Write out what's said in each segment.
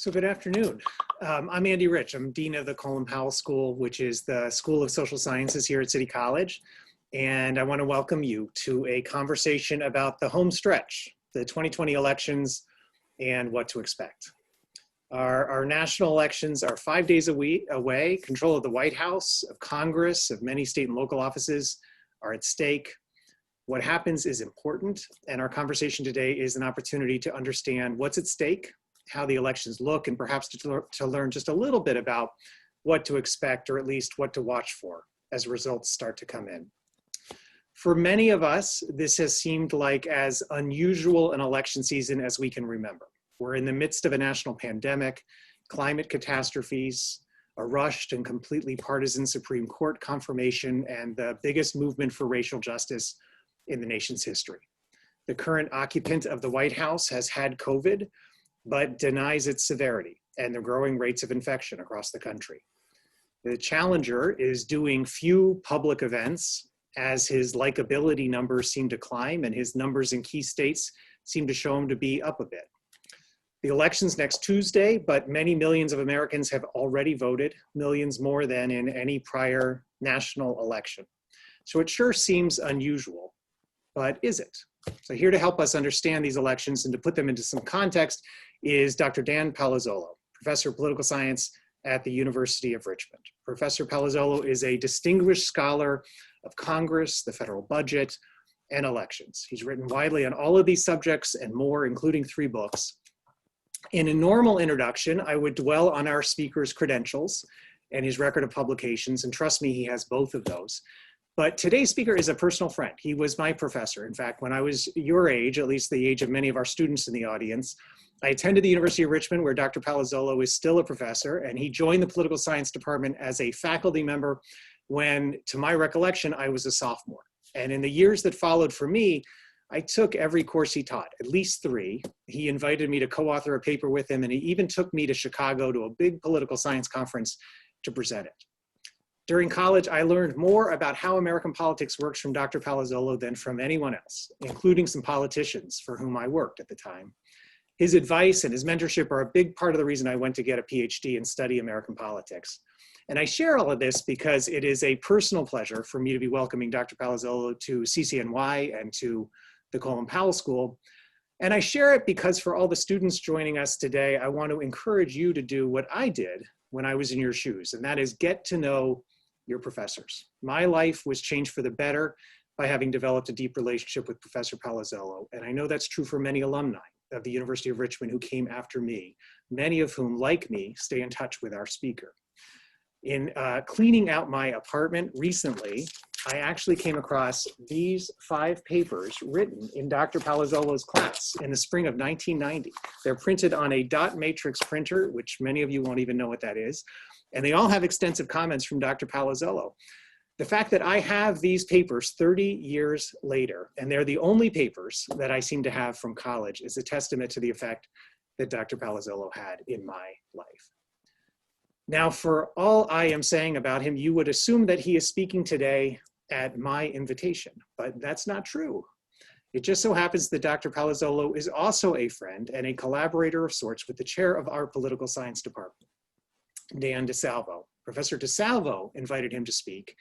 So good afternoon. I'm Andy Rich. I'm Dean of the Colin Powell School, which is the School of Social Sciences here at City College. And I want to welcome you to a conversation about the home stretch, the 2020 elections, and what to expect. Our national elections are 5 days away. Control of the White House, of Congress, of many state and local offices are at stake. What happens is important, and our conversation today is an opportunity to understand what's at stake, how the elections look, and perhaps to learn just a little bit about what to expect, or at least what to watch for as results start to come in. For many of us, this has seemed like as unusual an election season as we can remember. We're in the midst of a national pandemic, climate catastrophes, a rushed and completely partisan Supreme Court confirmation, and the biggest movement for racial justice in the nation's history. The current occupant of the White House has had COVID, but denies its severity and the growing rates of infection across the country. The challenger is doing few public events as his likability numbers seem to climb and his numbers in key states seem to show him to be up a bit. The election's next Tuesday, but many millions of Americans have already voted, millions more than in any prior national election. So it sure seems unusual, but is it? So here to help us understand these elections and to put them into some context is Dr. Dan Palazzolo, Professor of Political Science at the University of Richmond. Professor Palazzolo is a distinguished scholar of Congress, the federal budget, and elections. He's written widely on all of these subjects and more, including 3 books. In a normal introduction, I would dwell on our speaker's credentials and his record of publications, and trust me, he has both of those. But today's speaker is a personal friend. He was my professor. In fact, when I was your age, at least the age of many of our students in the audience, I attended the University of Richmond, where Dr. Palazzolo is still a professor, and he joined the political science department as a faculty member when, to my recollection, I was a sophomore. And in the years that followed for me, I took every course he taught, at least 3. He invited me to co-author a paper with him, and he even took me to Chicago to a big political science conference to present it. During college, I learned more about how American politics works from Dr. Palazzolo than from anyone else, including some politicians for whom I worked at the time. His advice and his mentorship are a big part of the reason I went to get a PhD and study American politics. And I share all of this because it is a personal pleasure for me to be welcoming Dr. Palazzolo to CCNY and to the Colin Powell School. And I share it because for all the students joining us today, I want to encourage you to do what I did when I was in your shoes, and that is get to know your professors. My life was changed for the better by having developed a deep relationship with Professor Palazzolo, and I know that's true for many alumni of the University of Richmond who came after me, many of whom, like me, stay in touch with our speaker. In cleaning out my apartment recently, I actually came across these 5 papers written in Dr. Palazzolo's class in the spring of 1990. They're printed on a dot matrix printer, which many of you won't even know what that is. And they all have extensive comments from Dr. Palazzolo. The fact that I have these papers 30 years later, and they're the only papers that I seem to have from college, is a testament to the effect that Dr. Palazzolo had in my life. Now, for all I am saying about him, you would assume that he is speaking today at my invitation, but that's not true. It just so happens that Dr. Palazzolo is also a friend and a collaborator of sorts with the chair of our political science department, Dan DiSalvo. Professor DiSalvo invited him to speak,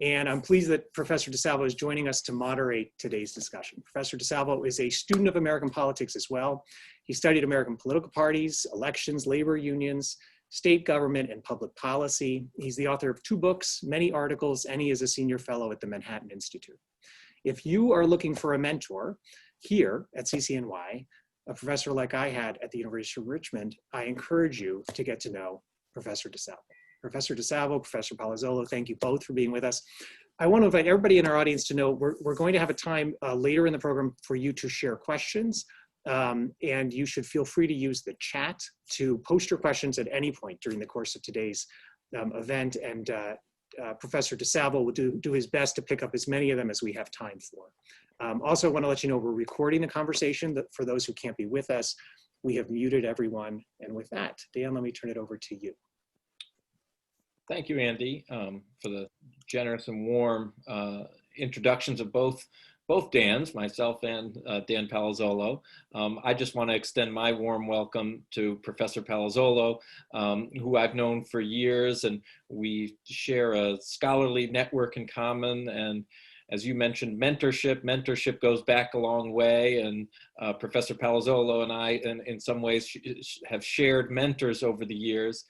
and I'm pleased that Professor DiSalvo is joining us to moderate today's discussion. Professor DiSalvo is a student of American politics as well. He studied American political parties, elections, labor unions, state government, and public policy. He's the author of 2 books, many articles, and he is a senior fellow at the Manhattan Institute. If you are looking for a mentor here at CCNY, a professor like I had at the University of Richmond, I encourage you to get to know Professor DiSalvo. Professor DiSalvo, Professor Palazzolo, thank you both for being with us. I want to invite everybody in our audience to know we're going to have a time later in the program for you to share questions. And you should feel free to use the chat to post your questions at any point during the course of today's event. And Professor DiSalvo will do his best to pick up as many of them as we have time for. Also, I want to let you know we're recording the conversation. That for those who can't be with us, we have muted everyone. And with that, Dan, let me turn it over to you. Thank you, Andy, for the generous and warm introductions of both both Dans, myself and Dan Palazzolo. I just want to extend my warm welcome to Professor Palazzolo, who I've known for years, and we share a scholarly network in common. And as you mentioned, mentorship goes back a long way. And Professor Palazzolo and I, in some ways, have shared mentors over the years.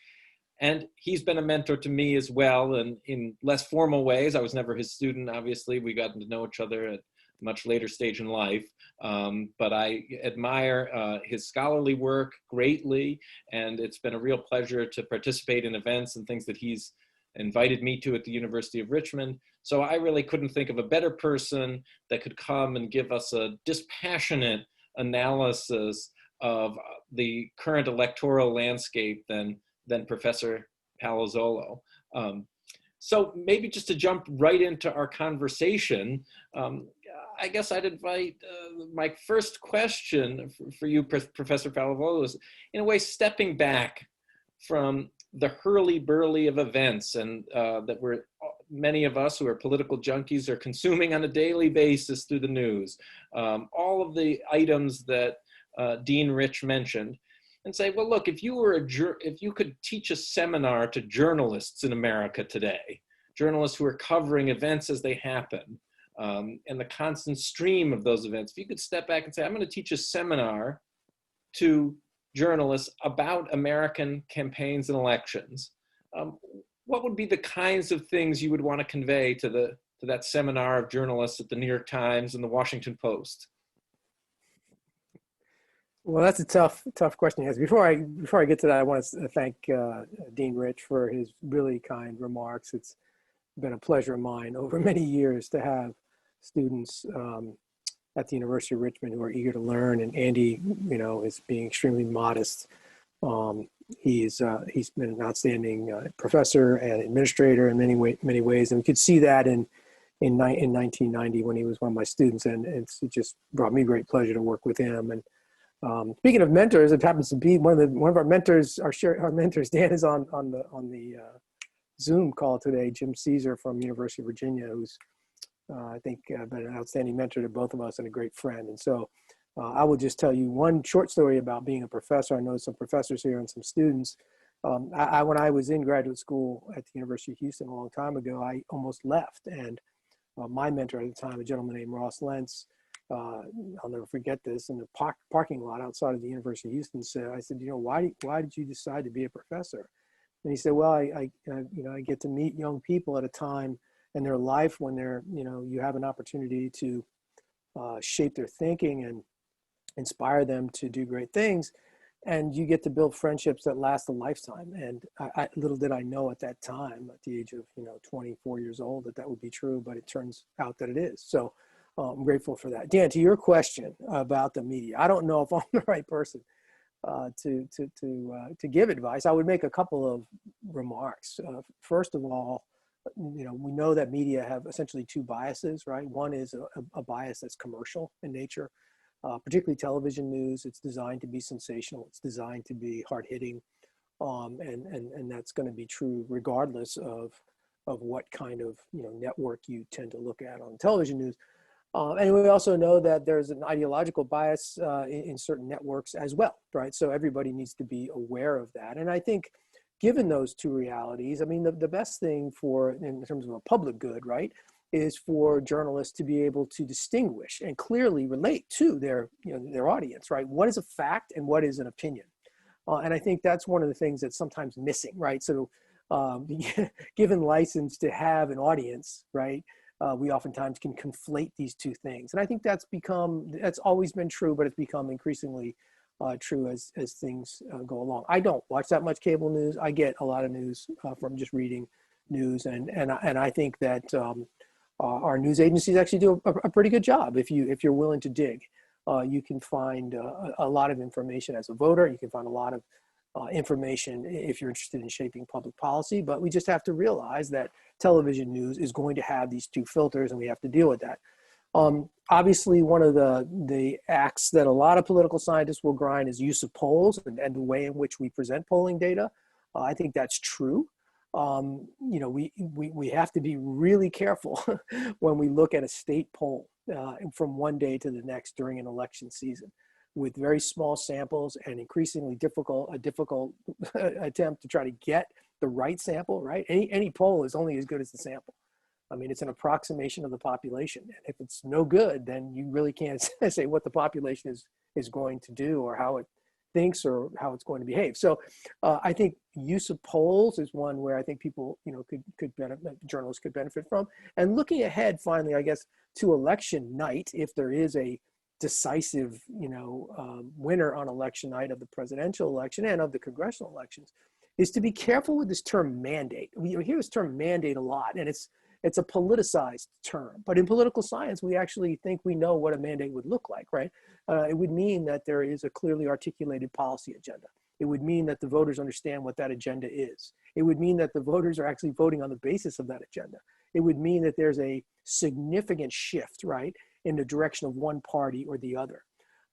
And he's been a mentor to me as well, and in less formal ways. I was never his student, obviously. We got to know each other at a much later stage in life. But I admire his scholarly work greatly, and it's been a real pleasure to participate in events and things that he's invited me to at the University of Richmond. So I really couldn't think of a better person that could come and give us a dispassionate analysis of the current electoral landscape than Professor Palazzolo. So maybe just to jump right into our conversation, I guess I'd invite my first question for you, Professor Palazzolo, is in a way stepping back from the hurly-burly of events and that many of us who are political junkies are consuming on a daily basis through the news. All of the items that Dean Rich mentioned, and say, well, look, if you could teach a seminar to journalists in America today, journalists who are covering events as they happen, and the constant stream of those events, if you could step back and say, I'm going to teach a seminar to journalists about American campaigns and elections, what would be the kinds of things you would want to convey to that seminar of journalists at the New York Times and the Washington Post? Well, that's a tough question. Yes. Before I get to that, I want to thank Dean Rich for his really kind remarks. It's been a pleasure of mine over many years to have students at the University of Richmond who are eager to learn. And Andy, is being extremely modest. He's been an outstanding professor and administrator in many ways, and we could see that in 1990 when he was one of my students, and it just brought me great pleasure to work with him. And speaking of mentors, it happens to be one of our mentors. Our mentors, Dan, is on the Zoom call today. Jim Caesar from University of Virginia, who's I think been an outstanding mentor to both of us and a great friend. And so I will just tell you one short story about being a professor. I know some professors here and some students. When I was in graduate school at the University of Houston a long time ago, I almost left, and my mentor at the time, a gentleman named Ross Lentz, I'll never forget this, in the parking lot outside of the University of Houston, I said, why did you decide to be a professor? And he said, well, I get to meet young people at a time in their life when you have an opportunity to shape their thinking and inspire them to do great things. And you get to build friendships that last a lifetime. And little did I know at that time, at the age of 24 years old, that would be true, but it turns out that it is. So I'm grateful for that. Dan, to your question about the media, I don't know if I'm the right person to give advice. I would make a couple of remarks. First of all, we know that media have essentially two biases, right? One is a bias that's commercial in nature, particularly television news. It's designed to be sensational. It's designed to be hard-hitting, and that's going to be true regardless of what kind of network you tend to look at on television news. And we also know that there's an ideological bias in certain networks as well, right? So everybody needs to be aware of that. And I think given those two realities, I mean, the best thing in terms of a public good, right, is for journalists to be able to distinguish and clearly relate to their audience, right? What is a fact and what is an opinion? And I think that's one of the things that's sometimes missing, right? So given license to have an audience, right, we oftentimes can conflate these two things. And I think that's always been true, but it's become increasingly true as things go along. I don't watch that much cable news. I get a lot of news from just reading news. And I think that our news agencies actually do a pretty good job. If you're willing to dig, you can find a lot of information as a voter. You can find a lot of information if you're interested in shaping public policy, but we just have to realize that television news is going to have these two filters, and we have to deal with that. Obviously, one of the acts that a lot of political scientists will grind is use of polls and the way in which we present polling data. I think that's true. We have to be really careful when we look at a state poll, from one day to the next during an election season, with very small samples and increasingly difficult attempt to try to get the right sample, right? Any poll is only as good as the sample. I mean, it's an approximation of the population. And if it's no good, then you really can't say what the population is going to do or how it thinks or how it's going to behave. So I think use of polls is one where I think people, could benefit, journalists could benefit from. And looking ahead, finally, I guess, to election night, if there is a decisive, winner on election night of the presidential election and of the congressional elections, is to be careful with this term mandate. We hear this term mandate a lot, and it's a politicized term. But in political science, we actually think we know what a mandate would look like, right? It would mean that there is a clearly articulated policy agenda. It would mean that the voters understand what that agenda is. It would mean that the voters are actually voting on the basis of that agenda. It would mean that there's a significant shift, right, in the direction of one party or the other.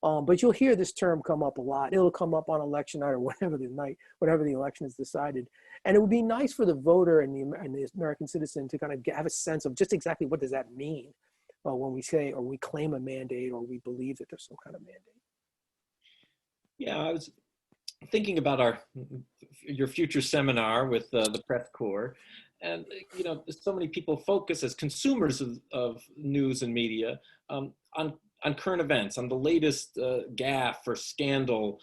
But you'll hear this term come up a lot. It'll come up on election night or whatever the election is decided. And it would be nice for the voter and the American citizen to kind of have a sense of just exactly what does that mean when we say, or we claim a mandate, or we believe that there's some kind of mandate. Yeah, I was thinking about your future seminar with the press corps. And, so many people focus as consumers of news and media on current events, on the latest gaffe or scandal,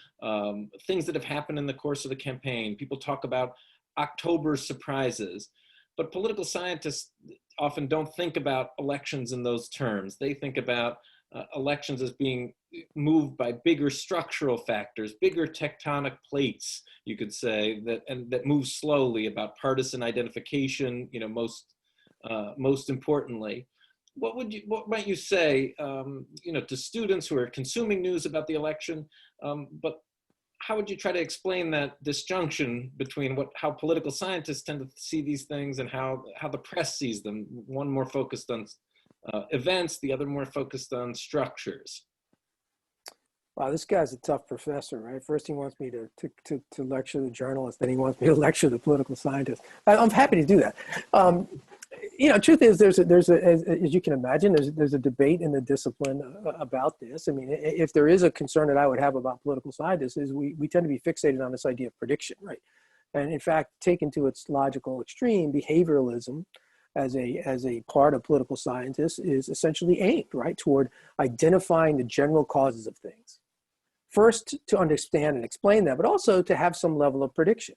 things that have happened in the course of the campaign. People talk about October surprises, but political scientists often don't think about elections in those terms. They think about elections as being moved by bigger structural factors, bigger tectonic plates, you could say, that move slowly, about partisan identification, most importantly. What might you say, to students who are consuming news about the election, but how would you try to explain that disjunction between how political scientists tend to see these things and how the press sees them? One more focused on events, the other more focused on structures. Wow, this guy's a tough professor, right? First he wants me to lecture the journalist, then he wants me to lecture the political scientist. I'm happy to do that. Truth is, there's as you can imagine, there's a debate in the discipline about this. I mean, if there is a concern that I would have about political scientists, is we tend to be fixated on this idea of prediction, right? And in fact, taken to its logical extreme, behavioralism as a part of political scientists is essentially aimed, right, toward identifying the general causes of things. First, to understand and explain that, but also to have some level of prediction.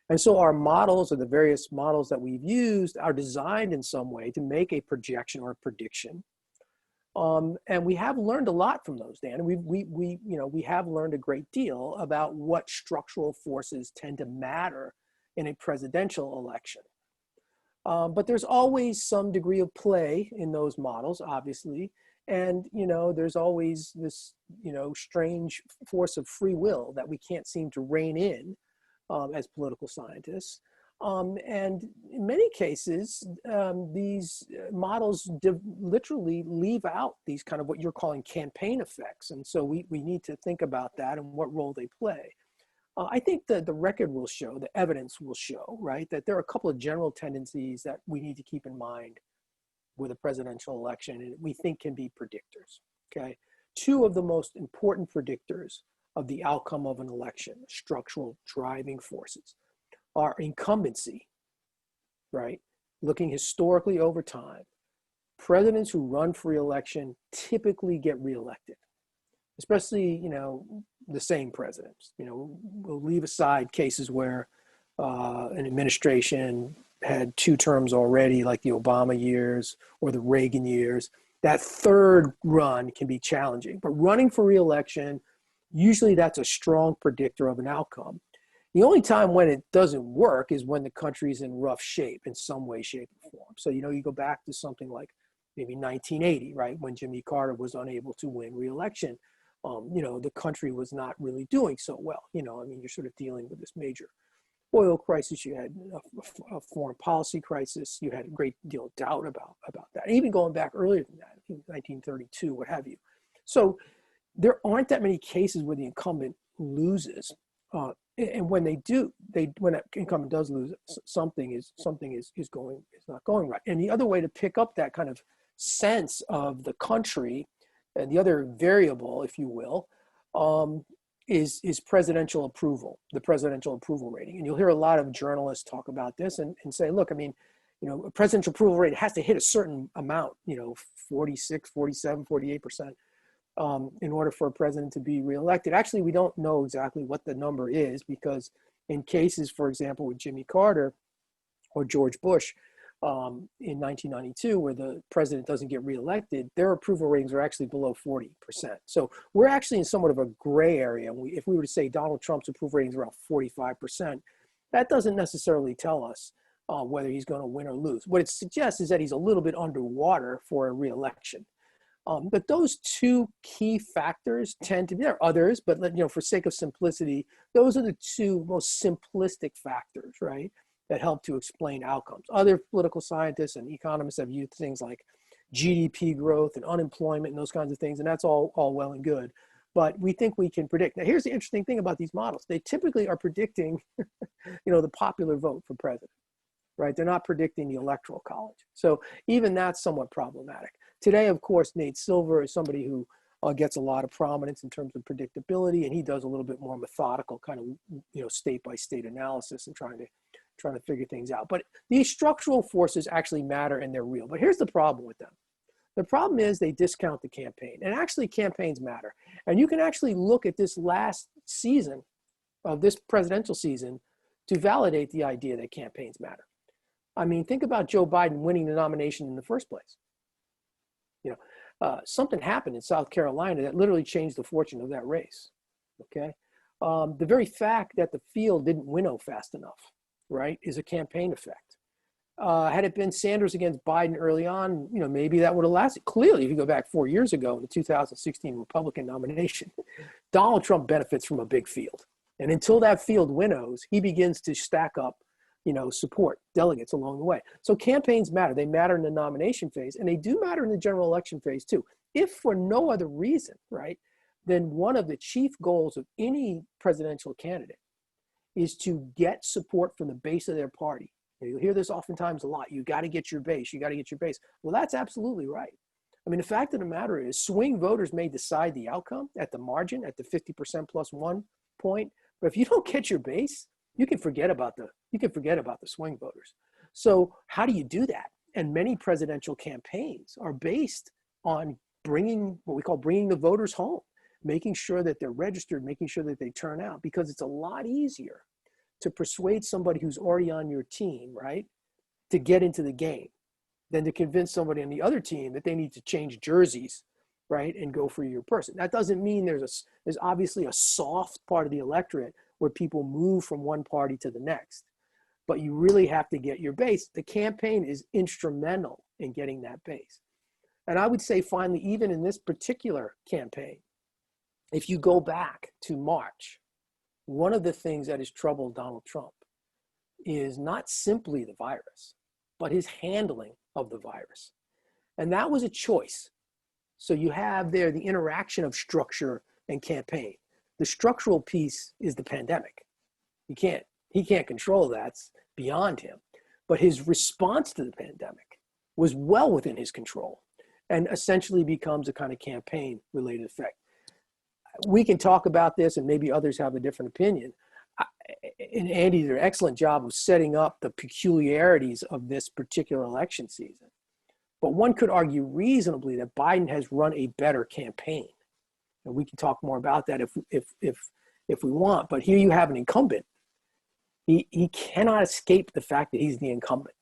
And so our models, or the various models that we've used, are designed in some way to make a projection or a prediction. And we have learned a lot from those, Dan. We have learned a great deal about what structural forces tend to matter in a presidential election. But there's always some degree of play in those models, obviously. And, there's always this, strange force of free will that we can't seem to rein in as political scientists. And in many cases, these models literally leave out these kind of what you're calling campaign effects. And so we need to think about that and what role they play. I think that the record will show, the evidence will show, right, that there are a couple of general tendencies that we need to keep in mind with a presidential election, and we think can be predictors, okay? Two of the most important predictors of the outcome of an election, structural driving forces, are incumbency, right? Looking historically over time, presidents who run for re-election typically get reelected, especially, the same presidents. We'll leave aside cases where an administration had 2 terms already, like the Obama years or the Reagan years. That third run can be challenging, but running for re-election, usually that's a strong predictor of an outcome. The only time when it doesn't work is when the country's in rough shape in some way, shape, or form. So, you go back to something like maybe 1980, right, when Jimmy Carter was unable to win re-election. The country was not really doing so well. You're sort of dealing with this major oil crisis. You had a foreign policy crisis. You had a great deal of doubt about that. And even going back earlier than that, 1932, what have you. So there aren't that many cases where the incumbent loses. And when they do, when that incumbent does lose, something is not going right. And the other way to pick up that kind of sense of the country, and the other variable, if you will, is presidential approval, the presidential approval rating. And you'll hear a lot of journalists talk about this and say, look, I mean, a presidential approval rate has to hit a certain amount, 46, 47, 48%, in order for a president to be reelected. Actually, we don't know exactly what the number is, because in cases, for example, with Jimmy Carter or George Bush in 1992, where the president doesn't get reelected, their approval ratings are actually below 40%. So we're actually in somewhat of a gray area. If we were to say Donald Trump's approval ratings are around 45%, that doesn't necessarily tell us whether he's going to win or lose. What it suggests is that he's a little bit underwater for a reelection. But those two key factors tend to be, there are others, but for sake of simplicity, those are the two most simplistic factors, right, that help to explain outcomes. Other political scientists and economists have used things like GDP growth and unemployment and those kinds of things, and that's all well and good. But we think we can predict. Now, here's the interesting thing about these models. They typically are predicting, the popular vote for president, right? They're not predicting the electoral college. So even that's somewhat problematic. Today, of course, Nate Silver is somebody who gets a lot of prominence in terms of predictability, and he does a little bit more methodical kind of, state-by-state analysis and trying to figure things out. But these structural forces actually matter and they're real. But here's the problem with them. The problem is they discount the campaign, and actually campaigns matter. And you can actually look at this last season of this presidential season to validate the idea that campaigns matter. I mean, think about Joe Biden winning the nomination in the first place. Something happened in South Carolina that literally changed the fortune of that race, okay? The very fact that the field didn't winnow fast enough, right, is a campaign effect. Had it been Sanders against Biden early on, maybe that would have lasted. Clearly, if you go back 4 years ago in the 2016 Republican nomination, Donald Trump benefits from a big field. And until that field winnows, he begins to stack up support delegates along the way. So campaigns matter. They matter in the nomination phase, and they do matter in the general election phase too. If for no other reason, right, then one of the chief goals of any presidential candidate is to get support from the base of their party. You'll hear this oftentimes a lot. You got to get your base. You got to get your base. Well, that's absolutely right. I mean, the fact of the matter is swing voters may decide the outcome at the margin, at the 50% plus 1 point. But if you don't get your base, you can forget about the swing voters. So how do you do that? And many presidential campaigns are based on bringing the voters home, making sure that they're registered, making sure that they turn out, because it's a lot easier to persuade somebody who's already on your team, right, to get into the game than to convince somebody on the other team that they need to change jerseys, right, and go for your person. That doesn't mean there's obviously a soft part of the electorate where people move from one party to the next. But you really have to get your base. The campaign is instrumental in getting that base. And I would say finally, even in this particular campaign, if you go back to March, one of the things that has troubled Donald Trump is not simply the virus, but his handling of the virus. And that was a choice. So you have there the interaction of structure and campaign. The structural piece is the pandemic. He can't control that. It's beyond him. But his response to the pandemic was well within his control and essentially becomes a kind of campaign-related effect. We can talk about this, and maybe others have a different opinion. And Andy did an excellent job of setting up the peculiarities of this particular election season. But one could argue reasonably that Biden has run a better campaign. And we can talk more about that if we want. But here you have an incumbent. He cannot escape the fact that he's the incumbent,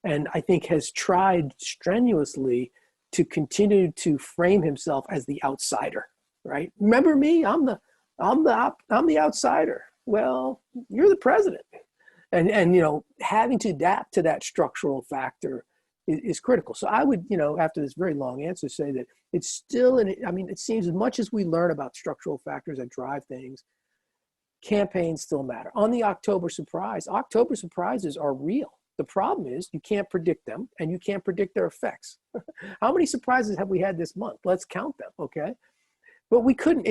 and I think has tried strenuously to continue to frame himself as the outsider. Right? Remember me? I'm the outsider. Well, you're the president, and having to adapt to that structural factor is critical. So I would, after this very long answer, say that it's still, it seems as much as we learn about structural factors that drive things, campaigns still matter. On the October surprises are real. The problem is you can't predict them, and you can't predict their effects. How many surprises have we had this month? Let's count them, okay? But we can't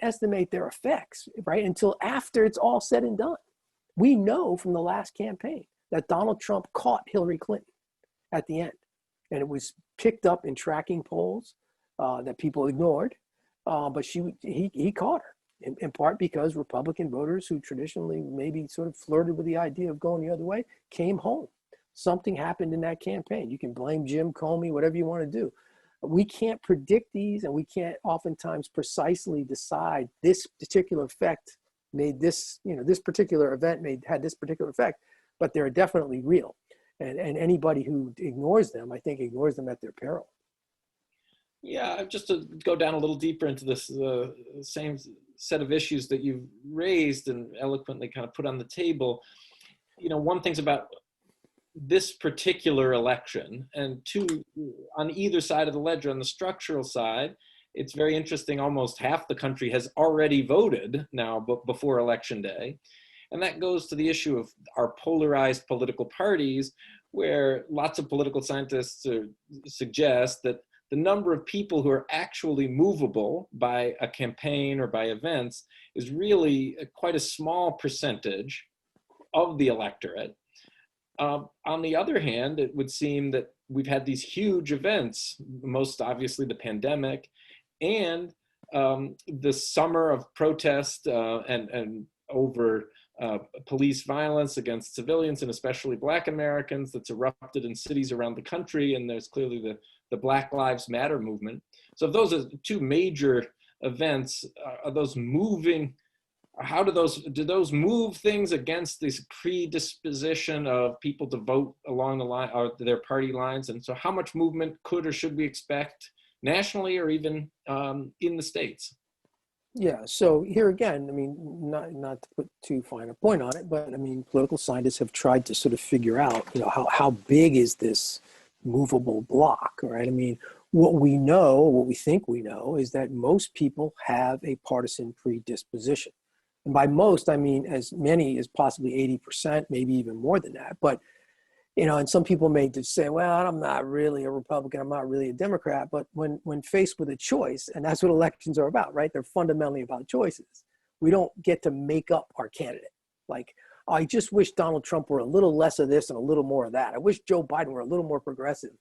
estimate their effects, right, until after it's all said and done. We know from the last campaign that Donald Trump caught Hillary Clinton at the end. And it was picked up in tracking polls that people ignored. But he caught her, in part because Republican voters who traditionally maybe sort of flirted with the idea of going the other way came home. Something happened in that campaign. You can blame Jim Comey, whatever you want to do. We can't predict these, and we can't oftentimes precisely decide this particular effect made this, this particular event had this particular effect, but they're definitely real. And anybody who ignores them, I think, ignores them at their peril. Yeah, just to go down a little deeper into this same set of issues that you've raised and eloquently kind of put on the table, one thing's about this particular election, and two, on either side of the ledger, on the structural side, it's very interesting, almost half the country has already voted now before Election Day. And that goes to the issue of our polarized political parties, where lots of political scientists suggest that the number of people who are actually movable by a campaign or by events is really quite a small percentage of the electorate. On the other hand, it would seem that we've had these huge events, most obviously the pandemic, and the summer of protest and over police violence against civilians, and especially Black Americans, that's erupted in cities around the country. And there's clearly the Black Lives Matter movement. So if those are two major events, are those moving? How do those move things against this predisposition of people to vote along the line or their party lines? And so how much movement could or should we expect nationally or even in the States? Yeah, so here again, I mean, not to put too fine a point on it, but I mean, political scientists have tried to sort of figure out, how big is this movable block, right? I mean, what we think we know is that most people have a partisan predisposition. And by most, I mean as many as possibly 80%, maybe even more than that. But, and some people may just say, well, I'm not really a Republican, I'm not really a Democrat. But when faced with a choice, and that's what elections are about, right? They're fundamentally about choices. We don't get to make up our candidate. Like, I just wish Donald Trump were a little less of this and a little more of that. I wish Joe Biden were a little more progressive.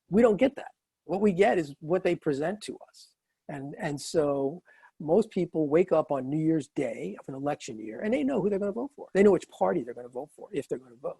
We don't get that. What we get is what they present to us. And so most people wake up on New Year's Day of an election year and they know who they're going to vote for. They know which party they're going to vote for if they're going to vote.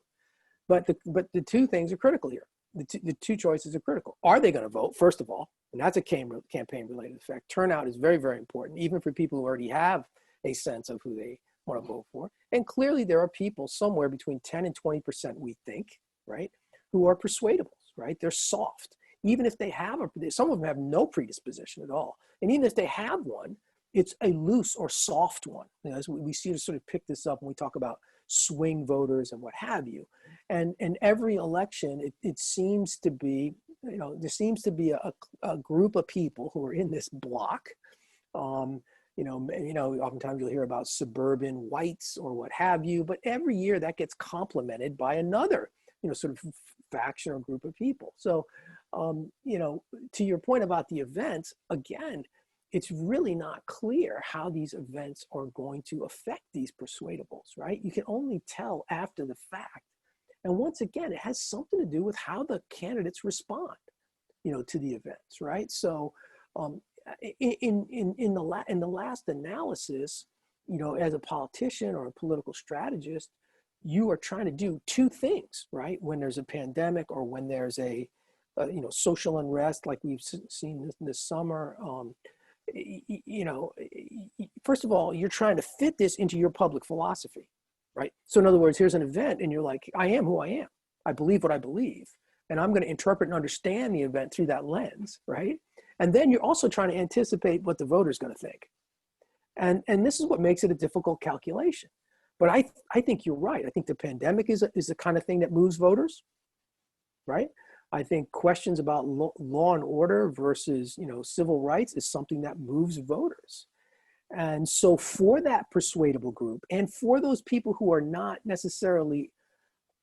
But the two things are critical here. The two choices are critical. Are they going to vote, first of all? And that's a campaign-related effect. Turnout is very, very important, even for people who already have a sense of who they want to vote for. And clearly there are people somewhere between 10 and 20%, we think, right, who are persuadables, right? They're soft. Even if they have some of them have no predisposition at all. And even if they have one, it's a loose or soft one. As we see to sort of pick this up when we talk about swing voters and what have you. And every election, it seems to be, there seems to be a group of people who are in this block. Oftentimes you'll hear about suburban whites or what have you, but every year that gets complemented by another, sort of faction or group of people. So, to your point about the events, again, it's really not clear how these events are going to affect these persuadables, right? You can only tell after the fact. And once again, it has something to do with how the candidates respond, to the events, right? So in the last analysis, as a politician or a political strategist, you are trying to do two things, right? When there's a pandemic or when there's a social unrest like we've seen this summer, first of all, you're trying to fit this into your public philosophy, right? So in other words, here's an event and you're like, I am who I am. I believe what I believe. And I'm going to interpret and understand the event through that lens, right? And then you're also trying to anticipate what the voter's going to think. And this is what makes it a difficult calculation. But I think you're right. I think the pandemic is the kind of thing that moves voters, right? I think questions about law and order versus, civil rights is something that moves voters. And so for that persuadable group and for those people who are not necessarily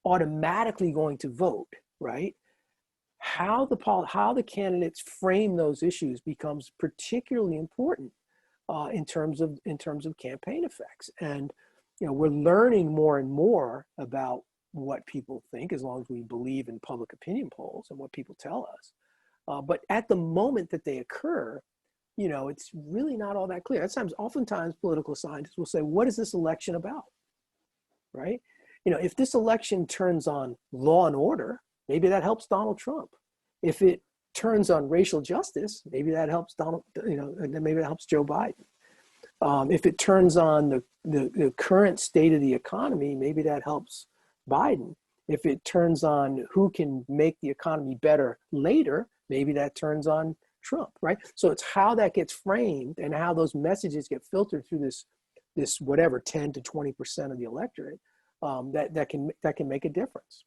automatically going to vote, right? How the candidates frame those issues becomes particularly important in terms of campaign effects. And we're learning more and more about what people think, as long as we believe in public opinion polls and what people tell us. But at the moment that they occur, it's really not all that clear. Oftentimes political scientists will say, what is this election about, right? If this election turns on law and order, maybe that helps Donald Trump. If it turns on racial justice, maybe that helps maybe that helps Joe Biden. If it turns on the current state of the economy, maybe that helps Biden. If it turns on who can make the economy better later, maybe that turns on Trump, right? So it's how that gets framed and how those messages get filtered through this whatever 10 to 20% of the electorate that can make a difference.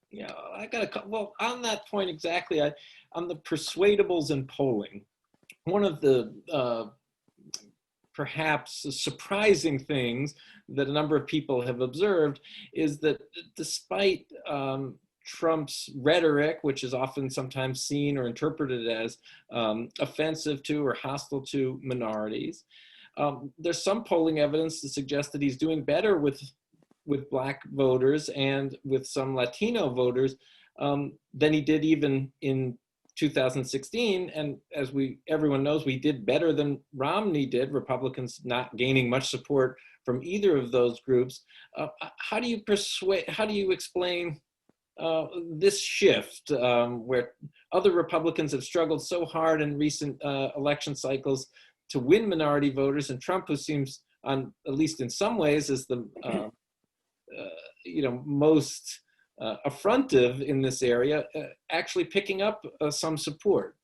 Yeah, I got well, on that point exactly, on the persuadables in polling, one of the perhaps surprising things that a number of people have observed is that despite Trump's rhetoric, which is often sometimes seen or interpreted as offensive to or hostile to minorities, there's some polling evidence to suggest that he's doing better with Black voters and with some Latino voters than he did even in 2016. And as everyone knows, we did better than Romney did, Republicans not gaining much support from either of those groups. How do you explain this shift where other Republicans have struggled so hard in recent election cycles to win minority voters, and Trump, who seems at least in some ways, is the most affrontive in this area, actually picking up some support.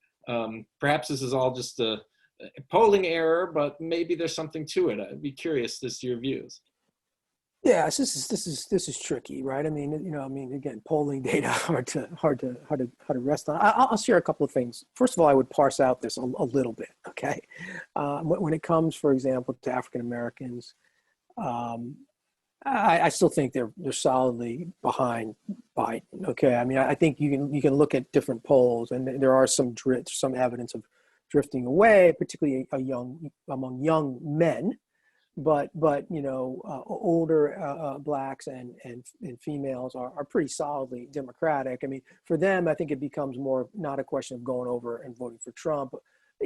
Perhaps this is all just a polling error, but maybe there's something to it. I'd be curious as to your views. Yeah, this is tricky, right? I mean, again, polling data hard to rest on. I'll share a couple of things. First of all, I would parse out this a little bit, okay? When it comes, for example, to African Americans, I still think they're solidly behind Biden. Okay, I mean, I think you can look at different polls, and there are some evidence of drifting away, particularly among young men. But older Blacks and females are pretty solidly Democratic. I mean, for them, I think it becomes more not a question of going over and voting for Trump,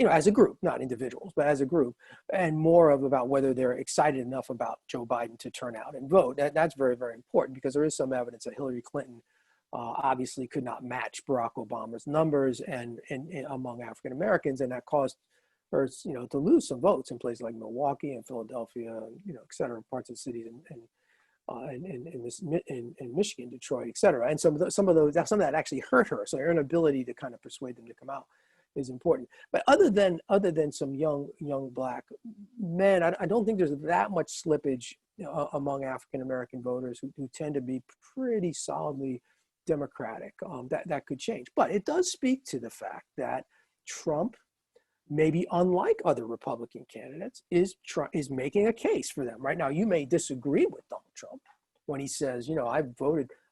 as a group, not individuals, but as a group, and more about whether they're excited enough about Joe Biden to turn out and vote. That's very, very important, because there is some evidence that Hillary Clinton obviously could not match Barack Obama's numbers and among African Americans, and that caused her, to lose some votes in places like Milwaukee and Philadelphia, et cetera, parts of the cities in Michigan, Detroit, et cetera. And some of that actually hurt her. So her inability to kind of persuade them to come out is important. But other than some young Black men, I don't think there's that much slippage among African American voters who tend to be pretty solidly Democratic. That could change. But it does speak to the fact that Trump, maybe unlike other Republican candidates, is making a case for them. Right now, you may disagree with Donald Trump when he says,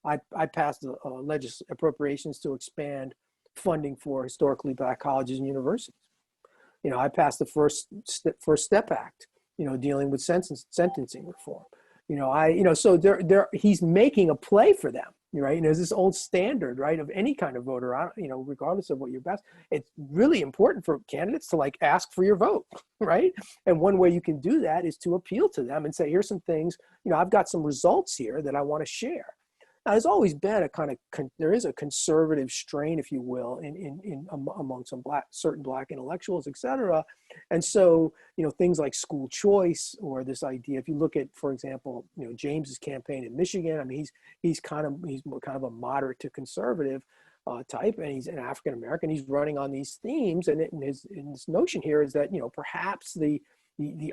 I passed appropriations to expand funding for historically Black colleges and universities. I passed the First Step Act, dealing with sentencing reform. So he's making a play for them. Right. There's this old standard, right, of any kind of voter, regardless of what your best. It's really important for candidates to ask for your vote. Right. And one way you can do that is to appeal to them and say, here's some things, I've got some results here that I want to share. Now, there's always been there is a conservative strain, if you will, among certain Black intellectuals, et cetera. And so, things like school choice, or this idea, if you look at, for example, James's campaign in Michigan, I mean, he's kind of a moderate to conservative type, and he's an African American. He's running on these themes, and his notion here is that, perhaps the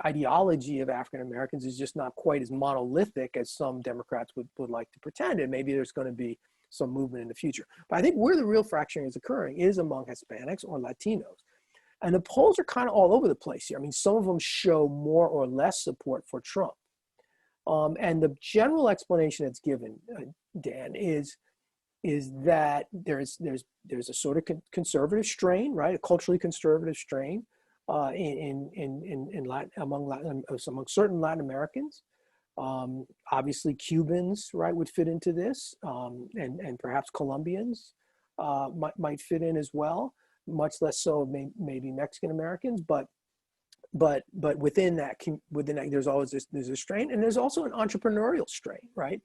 ideology of African Americans is just not quite as monolithic as some Democrats would like to pretend, and maybe there's going to be some movement in the future. But I think where the real fracturing is occurring is among Hispanics or Latinos. And the polls are kind of all over the place here. I mean, some of them show more or less support for Trump. And the general explanation that's given, Dan, is that there's a sort of conservative strain, right? A culturally conservative strain among certain Latin Americans, Obviously, Cubans, right, would fit into this, and perhaps Colombians might fit in as well. Much less so, maybe Mexican Americans, but within that, there's always there's a strain, and there's also an entrepreneurial strain, right?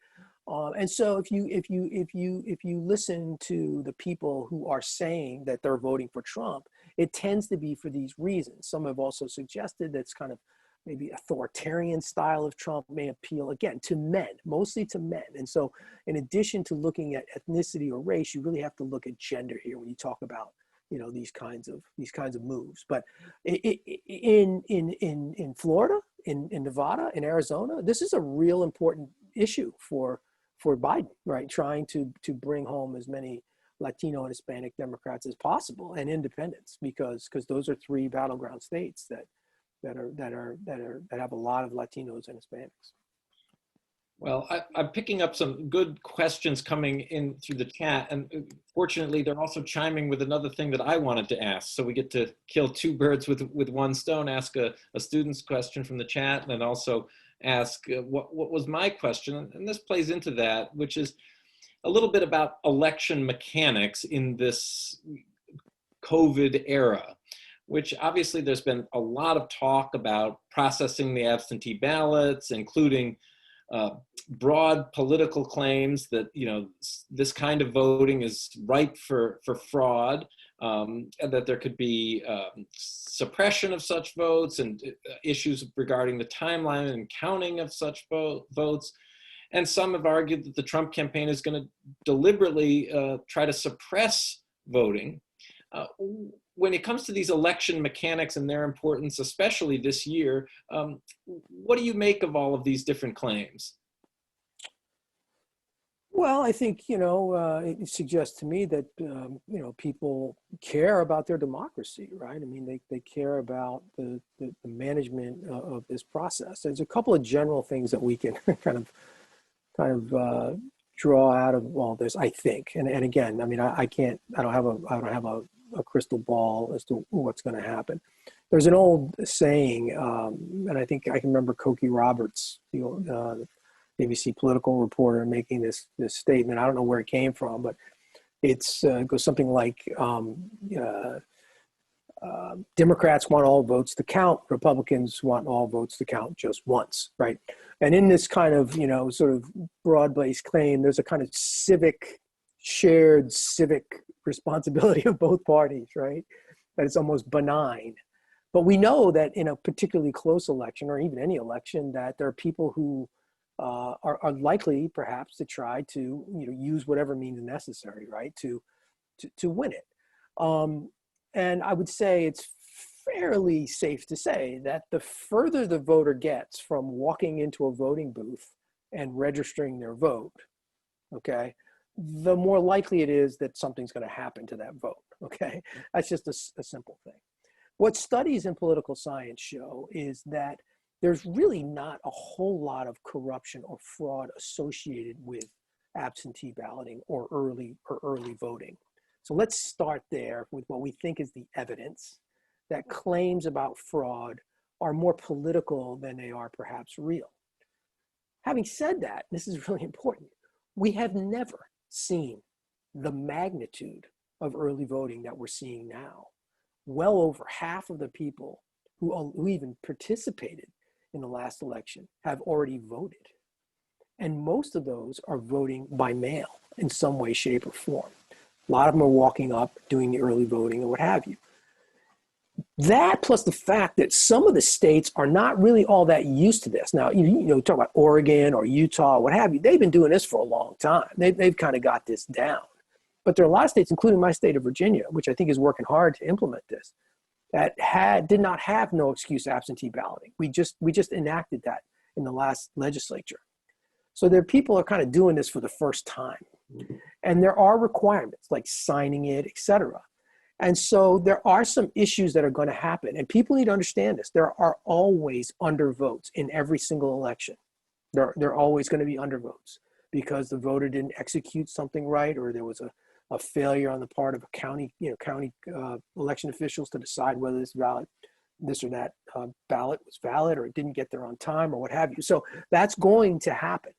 And so if you listen to the people who are saying that they're voting for Trump, it tends to be for these reasons. Some have also suggested that's kind of maybe authoritarian style of Trump may appeal, again, to men, mostly to men. And so in addition to looking at ethnicity or race, you really have to look at gender here when you talk about, you know, these kinds of moves. But in Florida, in Nevada, in Arizona, this is a real important issue for Biden, right? Trying to bring home as many Latino and Hispanic Democrats as possible, and independents, because those are three battleground states that have a lot of Latinos and Hispanics. Well, I'm picking up some good questions coming in through the chat, and fortunately, they're also chiming with another thing that I wanted to ask. So we get to kill two birds with one stone, ask a student's question from the chat, and then also ask what was my question, and this plays into that, which is a little bit about election mechanics in this COVID era, which obviously there's been a lot of talk about processing the absentee ballots, including broad political claims that, you know, this kind of voting is ripe for fraud, and that there could be suppression of such votes, and issues regarding the timeline and counting of such votes. And some have argued that the Trump campaign is going to deliberately try to suppress voting. When it comes to these election mechanics and their importance, especially this year, what do you make of all of these different claims? Well, I think, you know, it suggests to me that, you know, people care about their democracy, right? I mean, they care about the management of this process. There's a couple of general things that we can kind of draw out of all this, I think. And again, I mean, I don't have a crystal ball as to what's going to happen. There's an old saying, and I think I can remember Cokie Roberts, the ABC political reporter, making this statement. I don't know where it came from, but it goes something like, Democrats want all votes to count, Republicans want all votes to count just once, right? And in this kind of, you know, sort of broad-based claim, there's a kind of shared civic responsibility of both parties, right? That it's almost benign. But we know that in a particularly close election, or even any election, that there are people who are likely perhaps to try to, you know, use whatever means necessary, right, to win it. And I would say it's fairly safe to say that the further the voter gets from walking into a voting booth and registering their vote, okay, the more likely it is that something's going to happen to that vote, okay? That's just a simple thing. What studies in political science show is that there's really not a whole lot of corruption or fraud associated with absentee balloting or early voting. So let's start there with what we think is the evidence that claims about fraud are more political than they are perhaps real. Having said that, this is really important. We have never seen the magnitude of early voting that we're seeing now. Well over half of the people who even participated in the last election have already voted. And most of those are voting by mail in some way, shape, or form. A lot of them are walking up, doing the early voting, or what have you. That, plus the fact that some of the states are not really all that used to this. Now, you know, talk about Oregon or Utah, what have you. They've been doing this for a long time. They've kind of got this down. But there are a lot of states, including my state of Virginia, which I think is working hard to implement this, that did not have no excuse absentee balloting. We just enacted that in the last legislature. So there are people are kind of doing this for the first time. And there are requirements like signing it, et cetera. And so there are some issues that are going to happen. And people need to understand this. There are always undervotes in every single election. There are always going to be undervotes because the voter didn't execute something right, or there was a failure on the part of a county election officials to decide whether it's valid. this or that ballot was valid or it didn't get there on time or what have you. So that's going to happen.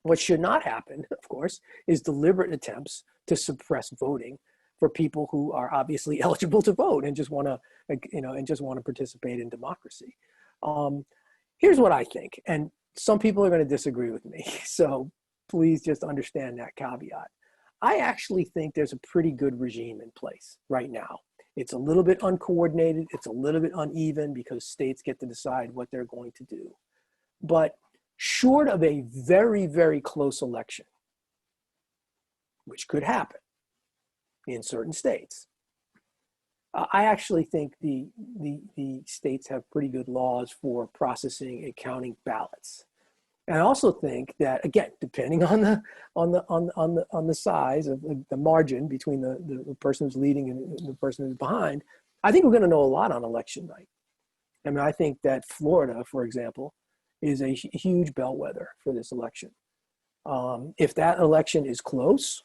What should not happen, of course, is deliberate attempts to suppress voting for people who are obviously eligible to vote and just want to participate in democracy. Here's what I think, and some people are going to disagree with me, so please just understand that caveat. I actually think there's a pretty good regime in place right now. It's a little bit uncoordinated, it's a little bit uneven because states get to decide what they're going to do. But short of a very, very close election, which could happen in certain states, I actually think the states have pretty good laws for processing and counting ballots. And I also think that, again, depending on the size of the margin between the person who's leading and the person who's behind, I think we're going to know a lot on election night. I mean, I think that Florida, for example, is a huge bellwether for this election. If that election is close,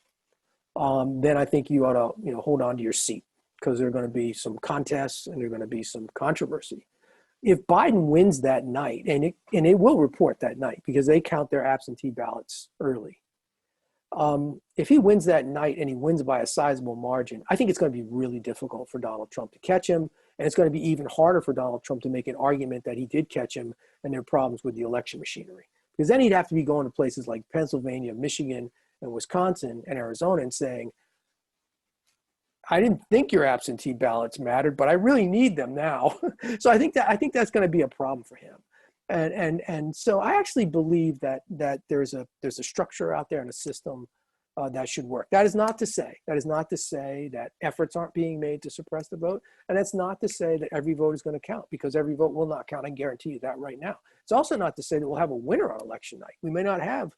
then I think you ought to hold on to your seat, because there are going to be some contests and there are going to be some controversy. If Biden wins that night, and it will report that night because they count their absentee ballots early. If he wins that night and he wins by a sizable margin, I think it's going to be really difficult for Donald Trump to catch him. And it's going to be even harder for Donald Trump to make an argument that he did catch him and there are problems with the election machinery. Because then he'd have to be going to places like Pennsylvania, Michigan, and Wisconsin and Arizona and saying, I didn't think your absentee ballots mattered, but I really need them now. So I think that's going to be a problem for him. And so I actually believe that there's a structure out there and a system that should work. That is not to say that efforts aren't being made to suppress the vote. And that's not to say that every vote is going to count, because every vote will not count. I guarantee you that right now. It's also not to say that we'll have a winner on election night. We may not have,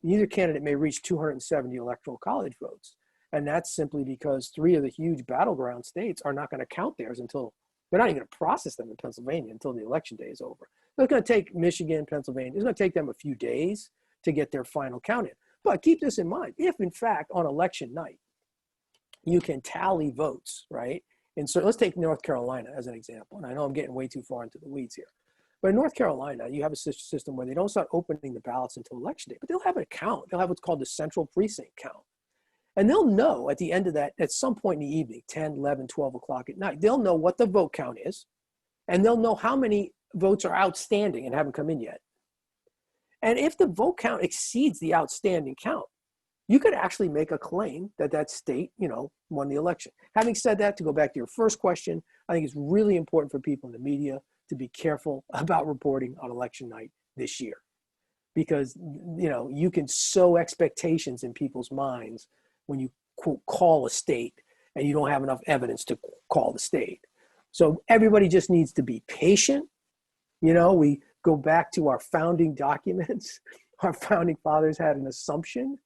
neither candidate may reach 270 electoral college votes. And that's simply because 3 of the huge battleground states are not going to count theirs until, they're not even going to process them in Pennsylvania until the election day is over. It's going to take Michigan, Pennsylvania, it's going to take them a few days to get their final count in. But keep this in mind, if in fact on election night, you can tally votes, right? And so let's take North Carolina as an example. And I know I'm getting way too far into the weeds here. But in North Carolina, you have a system where they don't start opening the ballots until election day, but they'll have a count. They'll have what's called the central precinct count. And they'll know at the end of that, at some point in the evening, 10, 11, 12 o'clock at night, they'll know what the vote count is, and they'll know how many votes are outstanding and haven't come in yet. And if the vote count exceeds the outstanding count, you could actually make a claim that that state, won the election. Having said that, to go back to your first question, I think it's really important for people in the media to be careful about reporting on election night this year, because, you can sow expectations in people's minds when you quote call a state and you don't have enough evidence to call the state. So everybody just needs to be patient. We go back to our founding documents. Our founding fathers had an assumption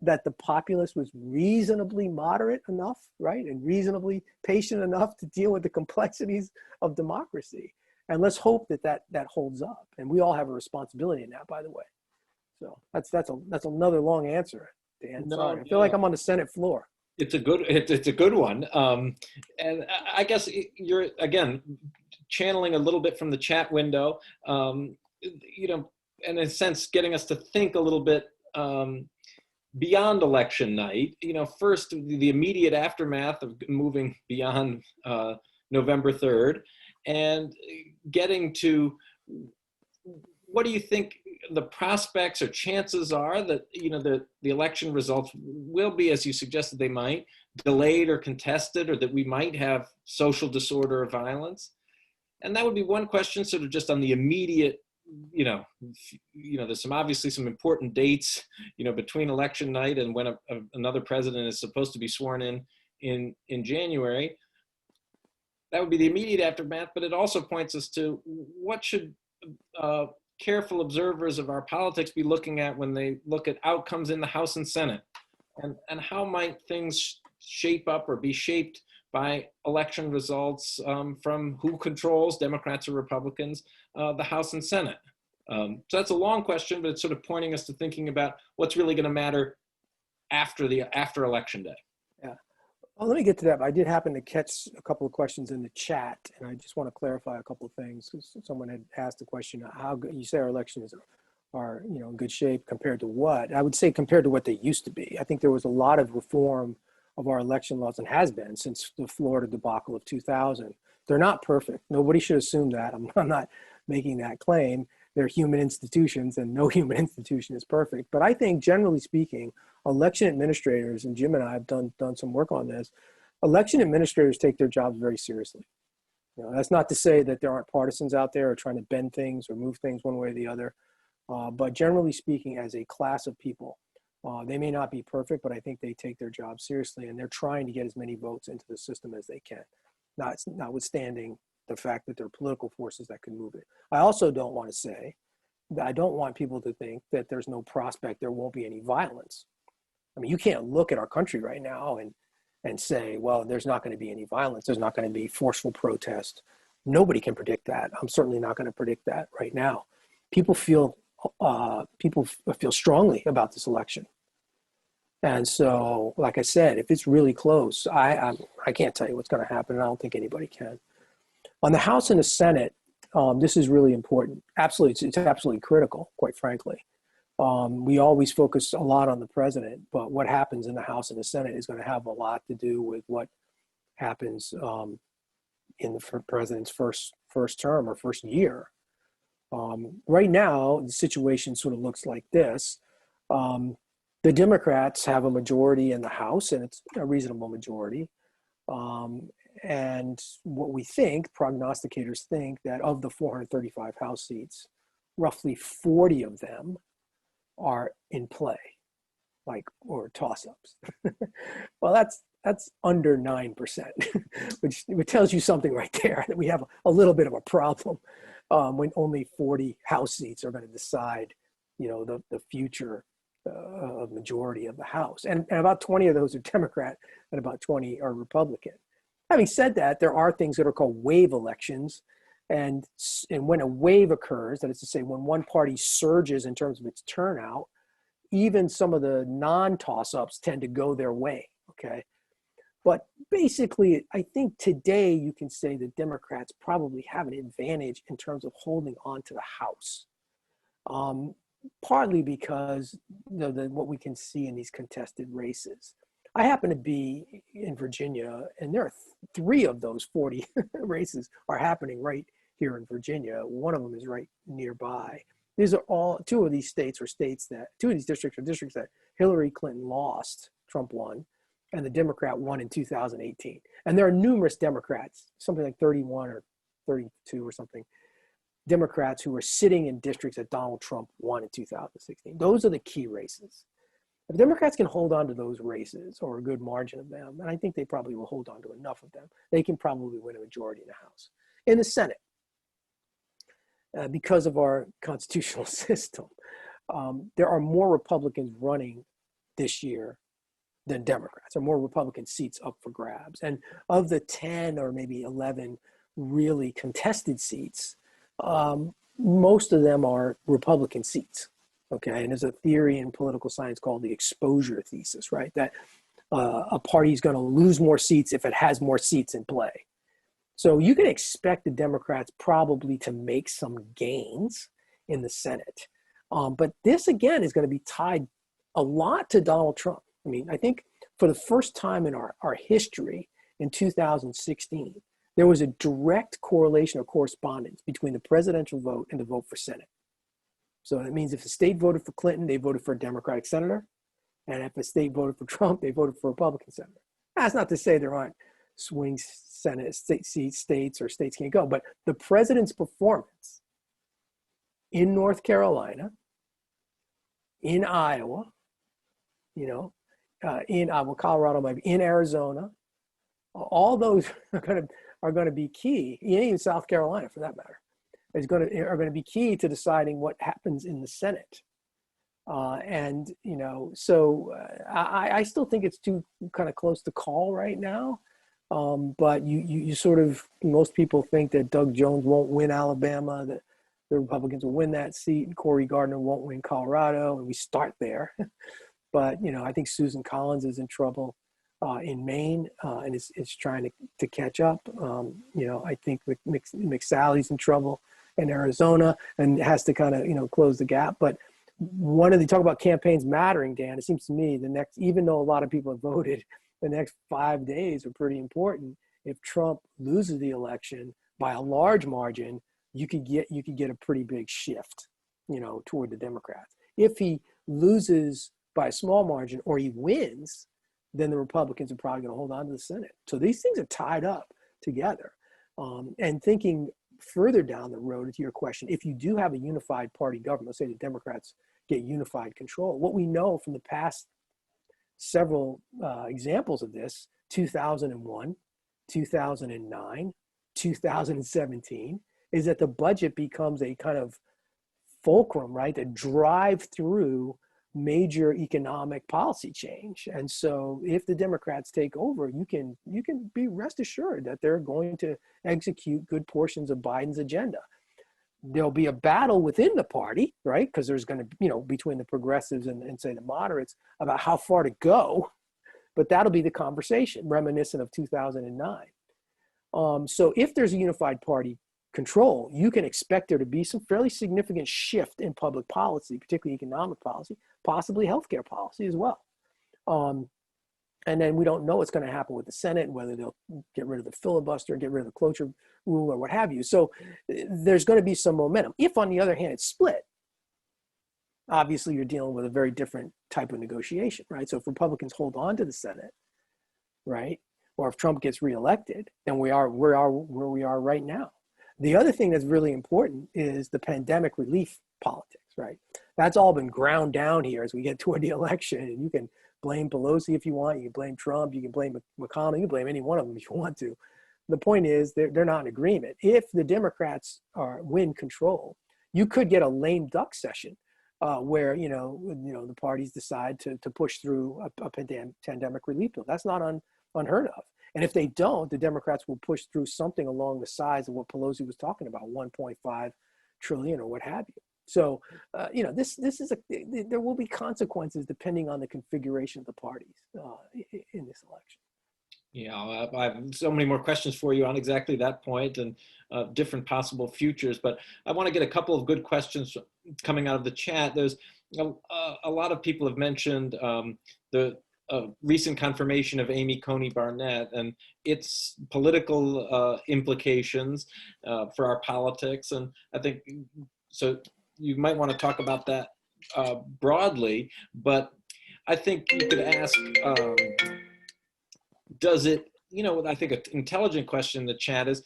that the populace was reasonably moderate enough, right? And reasonably patient enough to deal with the complexities of democracy. And let's hope that holds up. And we all have a responsibility in that, by the way. So that's another long answer, Dan. Sorry. I feel like I'm on the Senate floor. It's a good one. And I guess you're, again, channeling a little bit from the chat window, and in a sense, getting us to think a little bit beyond election night. First, the immediate aftermath of moving beyond November 3rd and getting to, what do you think the prospects or chances are that the election results will be, as you suggested they might, delayed or contested, or that we might have social disorder or violence? And that would be one question, sort of just on the immediate, there's obviously some important dates, between election night and when another president is supposed to be sworn in January. That would be the immediate aftermath, but it also points us to what should careful observers of our politics be looking at when they look at outcomes in the House and Senate, and how might things shape up or be shaped by election results from who controls, Democrats or Republicans, the House and Senate. So that's a long question, but it's sort of pointing us to thinking about what's really going to matter after election day. Yeah. Well, let me get to that. I did happen to catch a couple of questions in the chat, and I just want to clarify a couple of things because someone had asked the question, how good, you say our elections are in good shape compared to what? I would say compared to what they used to be. I think there was a lot of reform of our election laws and has been since the Florida debacle of 2000. They're not perfect. Nobody should assume that. I'm not making that claim. They're human institutions and no human institution is perfect. But I think generally speaking, election administrators, and Jim and I have done some work on this, election administrators take their jobs very seriously. That's not to say that there aren't partisans out there or trying to bend things or move things one way or the other. But generally speaking, as a class of people, they may not be perfect, but I think they take their job seriously and they're trying to get as many votes into the system as they can, notwithstanding the fact that there are political forces that can move it. I also don't want to say that I don't want people to think that there's no prospect there won't be any violence. I mean, you can't look at our country right now and say, well, there's not going to be any violence. There's not going to be forceful protest. Nobody can predict that. I'm certainly not going to predict that right now. People feel strongly about this election. And so, like I said, if it's really close, I can't tell you what's going to happen, and I don't think anybody can. On the House and the Senate, this is really important. Absolutely, it's absolutely critical, quite frankly. We always focus a lot on the president, but what happens in the House and the Senate is going to have a lot to do with what happens in the president's first term or first year. Right now, the situation sort of looks like this. The Democrats have a majority in the House, and it's a reasonable majority. And what we think, prognosticators think, that of the 435 House seats, roughly 40 of them are in play, or toss-ups. Well, that's under 9%, which tells you something right there, that we have a little bit of a problem when only 40 House seats are going to decide, the future of majority of the House. And about 20 of those are Democrat and about 20 are Republican. Having said that, there are things that are called wave elections. And when a wave occurs, that is to say, when one party surges in terms of its turnout, even some of the non-toss-ups tend to go their way, okay? But basically, I think today you can say that Democrats probably have an advantage in terms of holding on to the House. Partly because what we can see in these contested races. I happen to be in Virginia, and there are 3 of those 40 races are happening right here in Virginia. One of them is right nearby. These are all 2 of these states are states that 2 of these districts are districts that Hillary Clinton lost, Trump won, and the Democrat won in 2018. And there are numerous Democrats, something like 31 or 32 or something, Democrats who are sitting in districts that Donald Trump won in 2016. Those are the key races. If Democrats can hold on to those races, or a good margin of them, and I think they probably will hold on to enough of them, they can probably win a majority in the House. In the Senate, because of our constitutional system, there are more Republicans running this year than Democrats. There are more Republican seats up for grabs. And of the 10 or maybe 11 really contested seats, most of them are Republican seats. Okay, and there's a theory in political science called the exposure thesis, right? That a party is going to lose more seats if it has more seats in play. So you can expect the Democrats probably to make some gains in the Senate. But this, again, is going to be tied a lot to Donald Trump. I mean, I think for the first time in our history in 2016, there was a direct correlation or correspondence between the presidential vote and the vote for Senate. So that means if the state voted for Clinton, they voted for a Democratic senator. And if the state voted for Trump, they voted for a Republican senator. That's not to say there aren't swing Senate states or states can't go, but the president's performance in North Carolina, in Iowa, in Colorado, maybe in Arizona, all those are going to be key. Even South Carolina, for that matter, are going to be key to deciding what happens in the Senate. So I still think it's too kind of close to call right now. But you sort of, most people think that Doug Jones won't win Alabama, that the Republicans will win that seat, and Cory Gardner won't win Colorado, and we start there. But, I think Susan Collins is in trouble. in Maine, and it's trying to catch up. I think McSally's in trouble in Arizona and has to kind of, close the gap. But one of the talk about campaigns mattering, Dan, it seems to me even though a lot of people have voted, the next 5 days are pretty important. If Trump loses the election by a large margin, you could get a pretty big shift, toward the Democrats. If he loses by a small margin or he wins, then the Republicans are probably going to hold on to the Senate. So these things are tied up together. And thinking further down the road to your question, if you do have a unified party government, let's say the Democrats get unified control, what we know from the past several examples of this, 2001, 2009, 2017, is that the budget becomes a kind of fulcrum, right, to drive through major economic policy change. And so if the Democrats take over, you can be rest assured that they're going to execute good portions of Biden's agenda. There'll be a battle within the party, right? Because there's going to, between the progressives and say the moderates about how far to go, but that'll be the conversation reminiscent of 2009. So if there's a unified party control, you can expect there to be some fairly significant shift in public policy, particularly economic policy, possibly healthcare policy as well. And then we don't know what's going to happen with the Senate, whether they'll get rid of the filibuster, get rid of the cloture rule, or what have you. So there's going to be some momentum. If, on the other hand, it's split, obviously you're dealing with a very different type of negotiation, right? So if Republicans hold on to the Senate, right, or if Trump gets reelected, then where we are right now. The other thing that's really important is the pandemic relief politics, right? That's all been ground down here as we get toward the election. And you can blame Pelosi if you want, you can blame Trump, you can blame McConnell, you can blame any one of them if you want to. The point is they're not in agreement. If the Democrats win control, you could get a lame duck session where the parties decide to push through a pandemic relief bill. That's not unheard of. And if they don't, the Democrats will push through something along the size of what Pelosi was talking about, 1.5 trillion or what have you. So, this is there will be consequences depending on the configuration of the parties in this election. Yeah, I have so many more questions for you on exactly that point and different possible futures, but I want to get a couple of good questions coming out of the chat. There's a lot of people have mentioned the recent confirmation of Amy Coney Barrett and its political implications for our politics. And I think, so you might want to talk about that broadly, but I think you could ask, does it, I think an intelligent question in the chat is,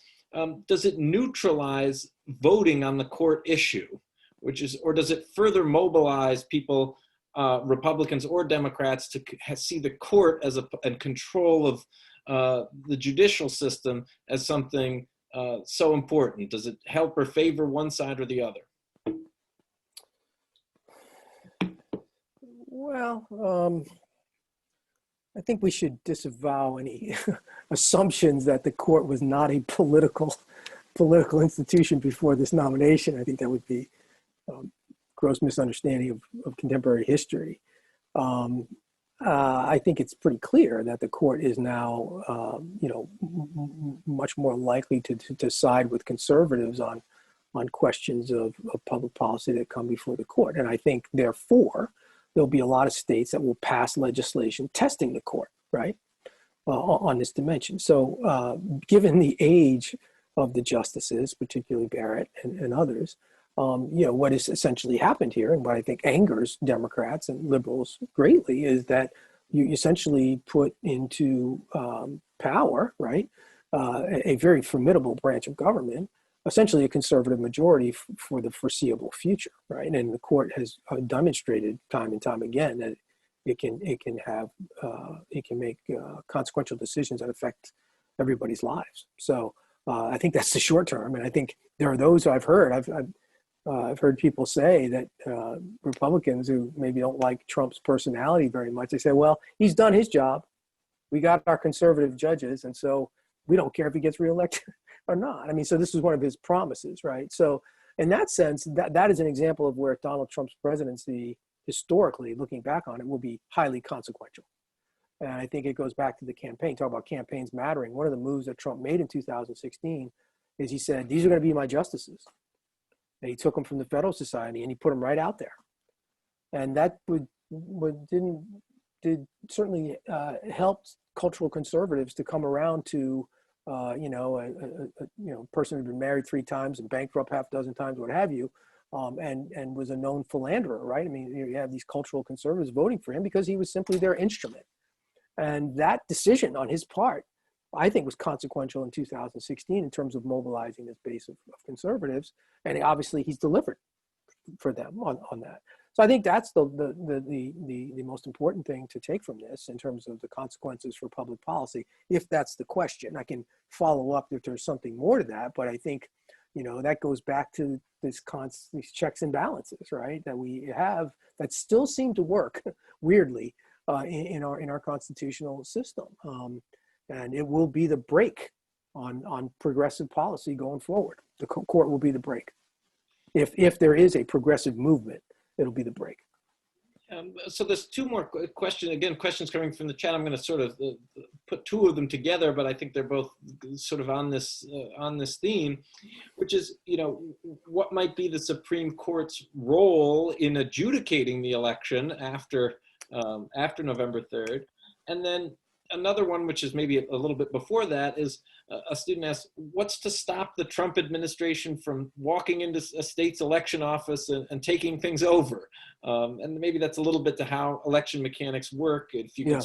does it neutralize voting on the court issue, or does it further mobilize people, Republicans or Democrats, to see the court and control of the judicial system as something so important? Does it help or favor one side or the other? Well, I think we should disavow any assumptions that the court was not a political institution before this nomination. I think that would be gross misunderstanding of contemporary history. I think it's pretty clear that the court is now, much more likely to side with conservatives on questions of public policy that come before the court. And I think, therefore, there'll be a lot of states that will pass legislation testing the court, right, on this dimension. So given the age of the justices, particularly Barrett and others, what has essentially happened here, and what I think angers Democrats and liberals greatly, is that you essentially put into power, right, a very formidable branch of government, essentially a conservative majority for the foreseeable future, right? And the court has demonstrated time and time again that it can make consequential decisions that affect everybody's lives. So I think that's the short term, and I think there are those I've heard. I've heard people say that Republicans who maybe don't like Trump's personality very much, they say, well, he's done his job. We got our conservative judges, and so we don't care if he gets reelected or not. I mean, so this is one of his promises, right? So in that sense, that is an example of where Donald Trump's presidency, historically, looking back on it, will be highly consequential. And I think it goes back to the campaign. Talk about campaigns mattering. One of the moves that Trump made in 2016 is he said, these are going to be my justices. And he took them from the Federal Society and he put them right out there. And that certainly helped cultural conservatives to come around to, a person who'd been married 3 times and bankrupt half a dozen times, what have you, and was a known philanderer, right? I mean, you have these cultural conservatives voting for him because he was simply their instrument. And that decision on his part, I think, was consequential in 2016 in terms of mobilizing this base of conservatives. And obviously he's delivered for them on that. So I think that's the most important thing to take from this in terms of the consequences for public policy, if that's the question. I can follow up if there's something more to that, but I think, that goes back to these checks and balances, right, that we have that still seem to work weirdly in our constitutional system. And it will be the brake on progressive policy going forward. The court will be the brake. If there is a progressive movement, it'll be the brake. So there's 2 more questions coming from the chat. I'm going to sort of put 2 of them together, but I think they're both sort of on this theme, which is, what might be the Supreme Court's role in adjudicating the election after November 3rd, and then another one, which is maybe a little bit before that, is a student asks, what's to stop the Trump administration from walking into a state's election office and taking things over? And maybe that's a little bit to how election mechanics work, if you can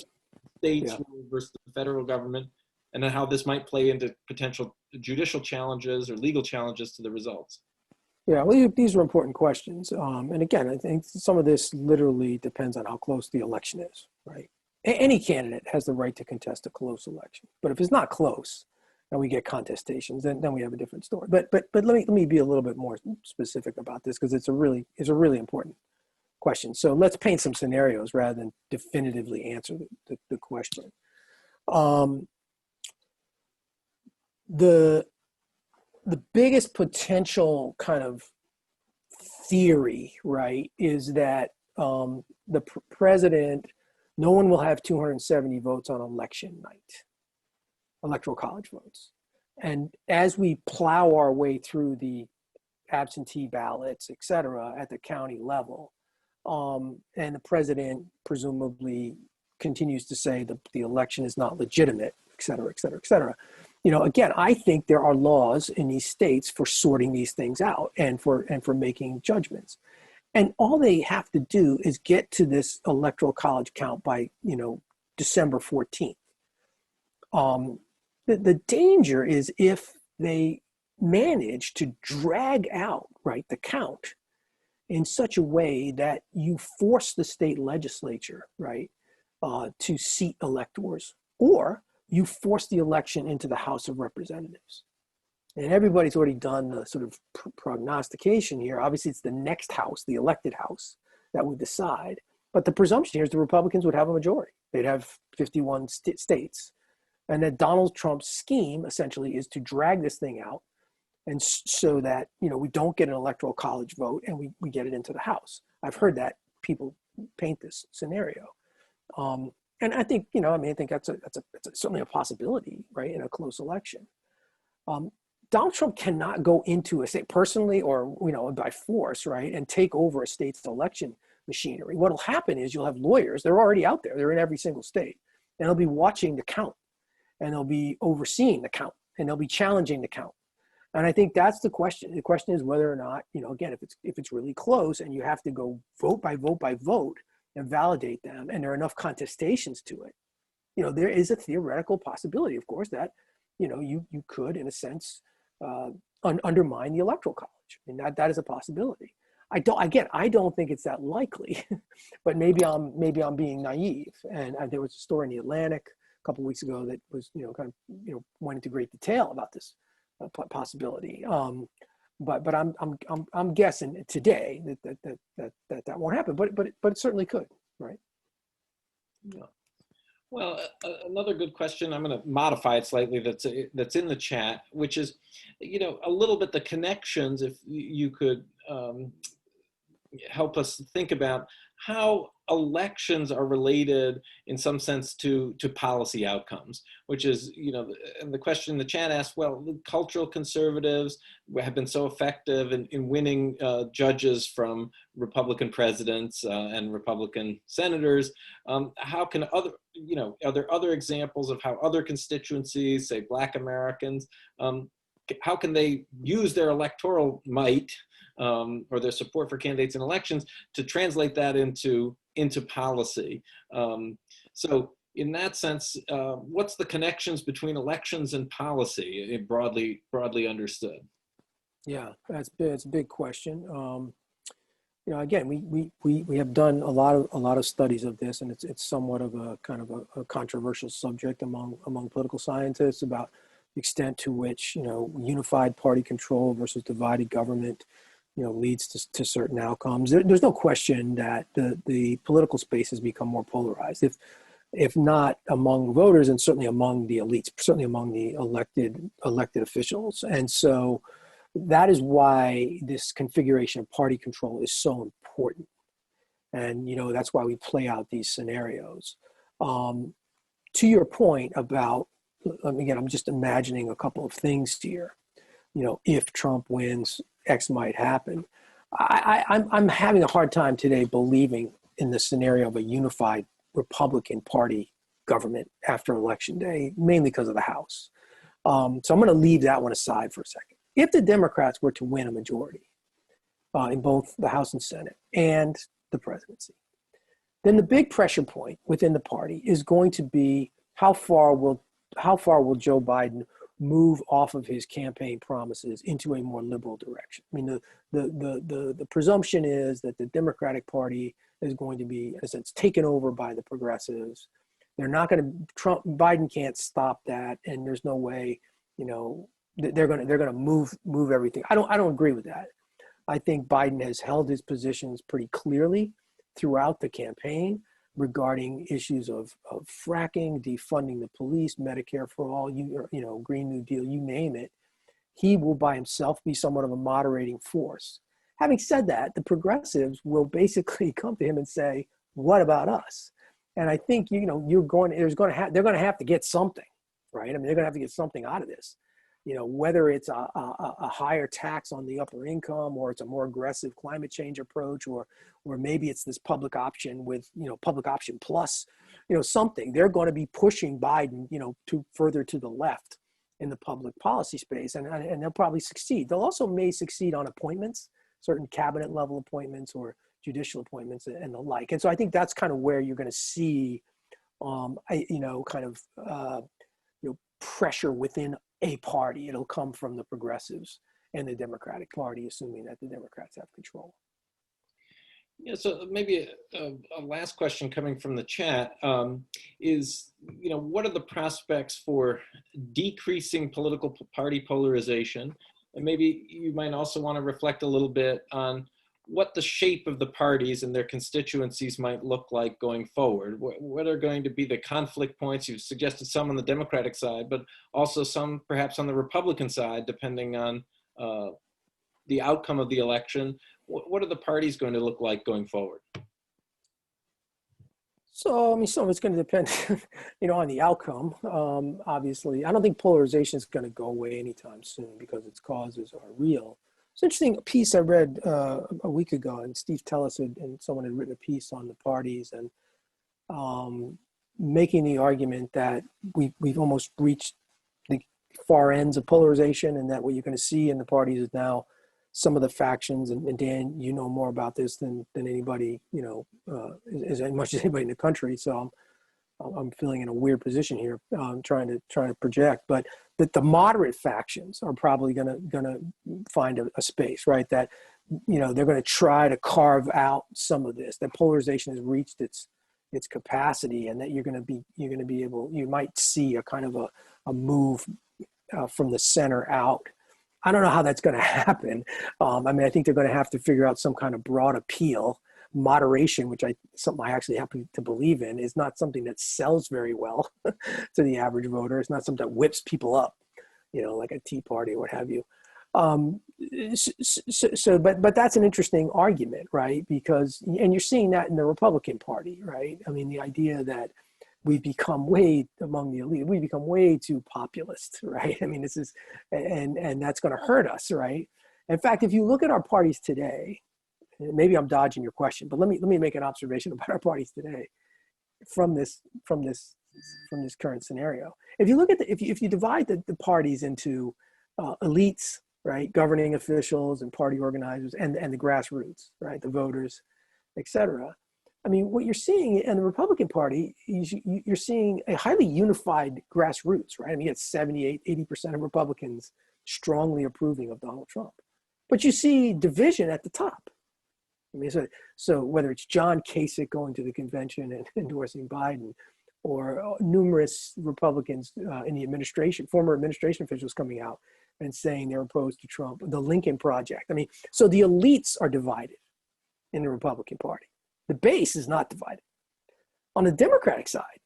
states versus the federal government, and then how this might play into potential judicial challenges or legal challenges to the results. Yeah, well, these are important questions. And again, I think some of this literally depends on how close the election is, right? Any candidate has the right to contest a close election, but if it's not close and we get contestations, then we have a different story. But let me be a little bit more specific about this, because it's a really important question. So let's paint some scenarios rather than definitively answer the question. The biggest potential kind of theory, right, is that the president, no one will have 270 votes on election night, electoral college votes. And as we plow our way through the absentee ballots, et cetera, at the county level, and the president presumably continues to say that the election is not legitimate, et cetera, et cetera, et cetera. Again, I think there are laws in these states for sorting these things out and for making judgments. And all they have to do is get to this electoral college count by, December 14th. The danger is if they manage to drag out, right, the count in such a way that you force the state legislature, right, to seat electors, or you force the election into the House of Representatives. And everybody's already done the sort of prognostication here. Obviously, it's the next House, the elected House, that would decide. But the presumption here is the Republicans would have a majority. They'd have 51 states. And that Donald Trump's scheme essentially is to drag this thing out, and so that, we don't get an electoral college vote and we get it into the House. I've heard that people paint this scenario. And I think, I think that's certainly a possibility, right, in a close election. Donald Trump cannot go into a state personally or, by force, right, and take over a state's election machinery. What will happen is you'll have lawyers. They're already out there. They're in every single state. And they'll be watching the count, and they'll be overseeing the count, and they'll be challenging the count. And I think that's the question. The question is whether or not, again, if it's really close and you have to go vote by vote and validate them, and there are enough contestations to it, there is a theoretical possibility, of course, that, you could, in a sense, undermine the electoral college. I mean, that is a possibility. I don't think it's that likely, but maybe I'm being naive. And there was a story in the Atlantic a couple of weeks ago that was, went into great detail about this possibility. But I'm guessing today that won't happen. But it certainly could, right? Yeah. Well, another good question, I'm going to modify it slightly, that's in the chat, which is, a little bit the connections, if you could help us think about how elections are related in some sense to policy outcomes, which is, and the question in the chat asked, well, the cultural conservatives have been so effective in winning judges from Republican presidents and Republican senators. How can are there other examples of how other constituencies, say Black Americans, how can they use their electoral might or their support for candidates in elections to translate that into policy? So in that sense, what's the connections between elections and policy, broadly understood? Yeah, it's a big question. Again, we have done a lot of studies of this, and it's somewhat of a kind of a controversial subject among political scientists about the extent to which unified party control versus divided government leads to certain outcomes. There's no question that the political space has become more polarized, if not among voters, and certainly among the elites, certainly among the elected officials. And so that is why this configuration of party control is so important. And that's why we play out these scenarios. To your point about, again, I'm just imagining a couple of things here. If Trump wins, X might happen. I'm having a hard time today believing in the scenario of a unified Republican Party government after Election Day, mainly because of the House. So I'm going to leave that one aside for a second. If the Democrats were to win a majority in both the House and Senate and the presidency, then the big pressure point within the party is going to be how far will Joe Biden move off of his campaign promises into a more liberal direction. I mean, the presumption is that the Democratic Party is going to be, as it's taken over by the progressives. They're not going to, Biden can't stop that, and there's no way, they're going to move everything. I don't agree with that. I think Biden has held his positions pretty clearly throughout the campaign regarding issues of fracking, defunding the police, Medicare for all, Green New Deal, you name it. He will by himself be somewhat of a moderating force. Having said that, the progressives will basically come to him and say, "What about us?" And I think they're going to have to get something, right? I mean, they're going to have to get something out of this. Whether it's a higher tax on the upper income, or it's a more aggressive climate change approach, or maybe it's this public option with, public option plus, something. They're going to be pushing Biden, to further to the left in the public policy space, and they'll probably succeed. They'll also may succeed on appointments, certain cabinet level appointments or judicial appointments and the like. And so I think that's kind of where you're going to see, pressure within a party. It'll come from the progressives and the Democratic Party, assuming that the Democrats have control. Yeah, so maybe a last question coming from the chat is, what are the prospects for decreasing political party polarization? And maybe you might also want to reflect a little bit on what the shape of the parties and their constituencies might look like going forward. What are going to be the conflict points? You've suggested some on the Democratic side, but also some perhaps on the Republican side, depending on the outcome of the election. What are the parties going to look like going forward? So, some of it's going to depend, on the outcome. Obviously, I don't think polarization is going to go away anytime soon because its causes are real. It's an interesting piece I read a week ago, and Steve Tellis and someone had written a piece on the parties and making the argument that we've almost reached the far ends of polarization, and that what you're going to see in the parties is now some of the factions, and Dan, more about this than anybody, as much as anybody in the country. So I'm feeling in a weird position here, trying to project, but that the moderate factions are probably gonna find a space, right? That they're going to try to carve out some of this. That polarization has reached its capacity, and that you might see a kind of a move from the center out. I don't know how that's going to happen. I think they're going to have to figure out some kind of broad appeal. Moderation, which something I actually happen to believe in, is not something that sells very well to the average voter. It's not something that whips people up, like a Tea Party or what have you. But that's an interesting argument, right? Because, and you're seeing that in the Republican Party, right? I mean, the idea that we've become way among the elite, we've become way too populist, right? I mean, this is, and that's going to hurt us, right? In fact, if you look at our parties today, maybe I'm dodging your question, but let me make an observation about our parties today from this current scenario. If you look at if you divide the parties into elites, right, governing officials and party organizers, and the grassroots, right, the voters, etc. I mean, what you're seeing in the Republican Party is you're seeing a highly unified grassroots, right? I mean, it's 78, 80% of Republicans strongly approving of Donald Trump. But you see division at the top. I mean, so whether it's John Kasich going to the convention and endorsing Biden, or numerous Republicans in the administration, former administration officials coming out and saying they're opposed to Trump, the Lincoln Project. I mean, so the elites are divided in the Republican Party. The base is not divided. On the Democratic side,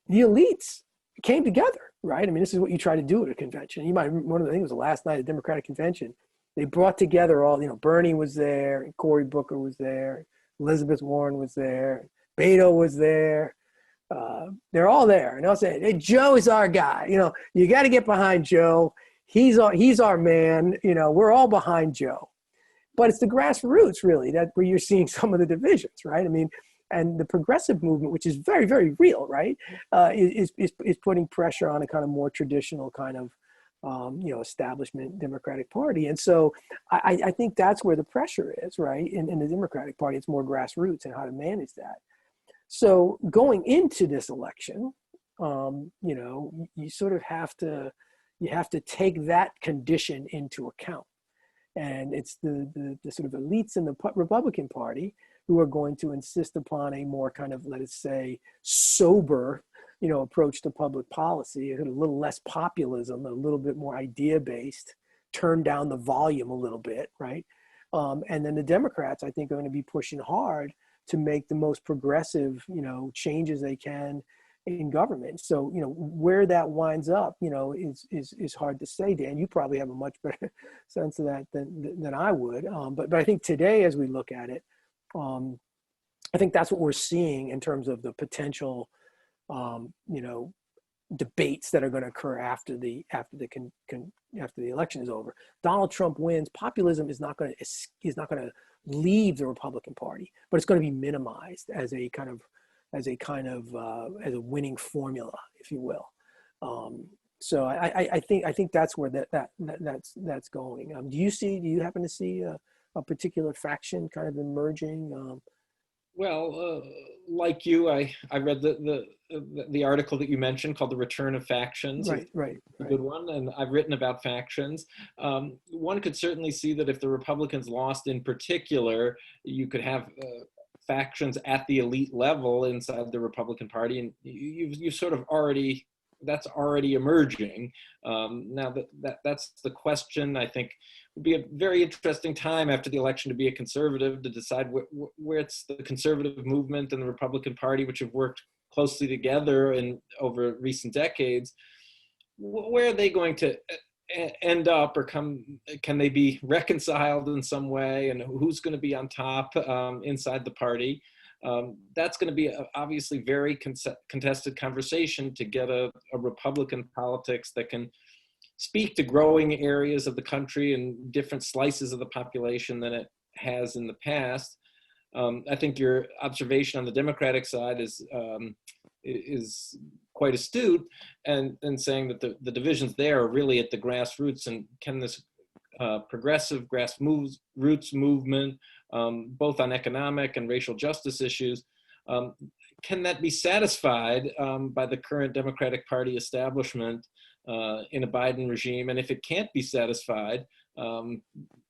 the elites came together, right? I mean, this is what you try to do at a convention. You might remember, one of the things was the last night at the Democratic convention, they brought together all, Bernie was there, and Cory Booker was there, Elizabeth Warren was there, Beto was there. They're all there, and they'll say, "Hey, Joe is our guy. You got to get behind Joe. He's our man. We're all behind Joe." But it's the grassroots, really, that where you're seeing some of the divisions, right? I mean, and the progressive movement, which is very, very real, right, is putting pressure on a kind of more traditional kind of, establishment Democratic Party. And so I think that's where the pressure is, right? In the Democratic Party, it's more grassroots and how to manage that. So going into this election, you sort of have to take that condition into account. And it's the sort of elites in the Republican Party who are going to insist upon a more kind of, let us say, sober, approach to public policy, a little less populism, a little bit more idea-based, turn down the volume a little bit, right? And then the Democrats, I think, are going to be pushing hard to make the most progressive, changes they can in government. So, where that winds up, is hard to say, Dan. You probably have a much better sense of that than I would. But I think today, as we look at it, I think that's what we're seeing in terms of the potential, debates that are going to occur after the election is over. Donald Trump wins. Populism is not going to leave the Republican Party, but it's going to be minimized as a winning formula, if you will. So I think that's where that's going. Do you happen to see a particular faction kind of emerging? Well, like you, I read the article that you mentioned called "The Return of Factions." Right. A good one, and I've written about factions. One could certainly see that if the Republicans lost in particular, you could have factions at the elite level inside the Republican Party, and you sort of that's already emerging. Now that's the question. I think would be a very interesting time after the election to be a conservative, to decide where it's the conservative movement and the Republican Party, which have worked closely together over recent decades. Where are they going to end up, or can they be reconciled in some way, and who's going to be on top inside the party? That's going to be obviously very contested conversation to get a Republican politics that can speak to growing areas of the country and different slices of the population than it has in the past. I think your observation on the Democratic side is quite astute, and saying that the divisions there are really at the grassroots, and can this progressive grassroots movement, both on economic and racial justice issues, can that be satisfied by the current Democratic Party establishment in a Biden regime? And if it can't be satisfied,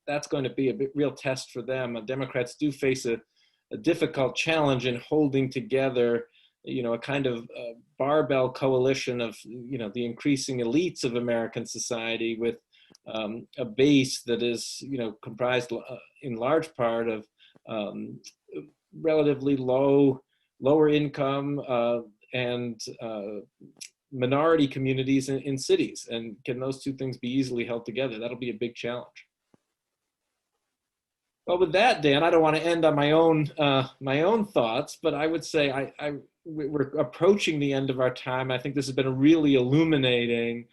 that's going to be a real test for them. Democrats do face a difficult challenge in holding together, a kind of barbell coalition of, the increasing elites of American society with a base that is, comprised in large part of relatively lower income and minority communities in cities. And can those two things be easily held together? That'll be a big challenge. Well, with that, Dan, I don't want to end on my own thoughts, but I would say we're approaching the end of our time. I think this has been a really illuminating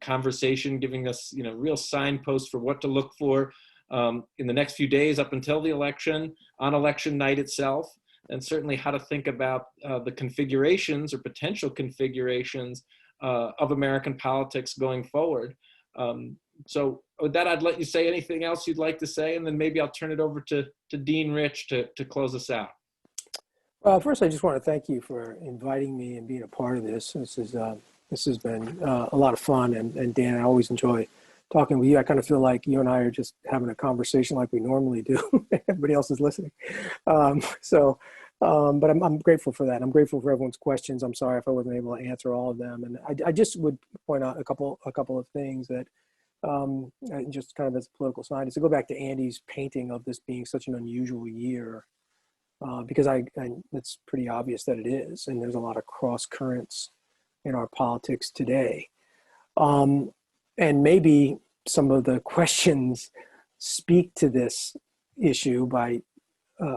conversation, giving us real signposts for what to look for in the next few days up until the election, on election night itself, and certainly how to think about the configurations or potential configurations of American politics going forward. So with that, I'd let you say anything else you'd like to say, and then maybe I'll turn it over to Dean Rich to close us out. Well, first, I just want to thank you for inviting me and being a part of this. This has been a lot of fun, and Dan, I always enjoy talking with you. I kind of feel like you and I are just having a conversation like we normally do. Everybody else is listening. But I'm grateful for that. I'm grateful for everyone's questions. I'm sorry if I wasn't able to answer all of them. And I just would point out a couple of things that just kind of as a political scientist, to go back to Andy's painting of this being such an unusual year, because it's pretty obvious that it is, and there's a lot of cross currents in our politics today. And maybe some of the questions speak to this issue by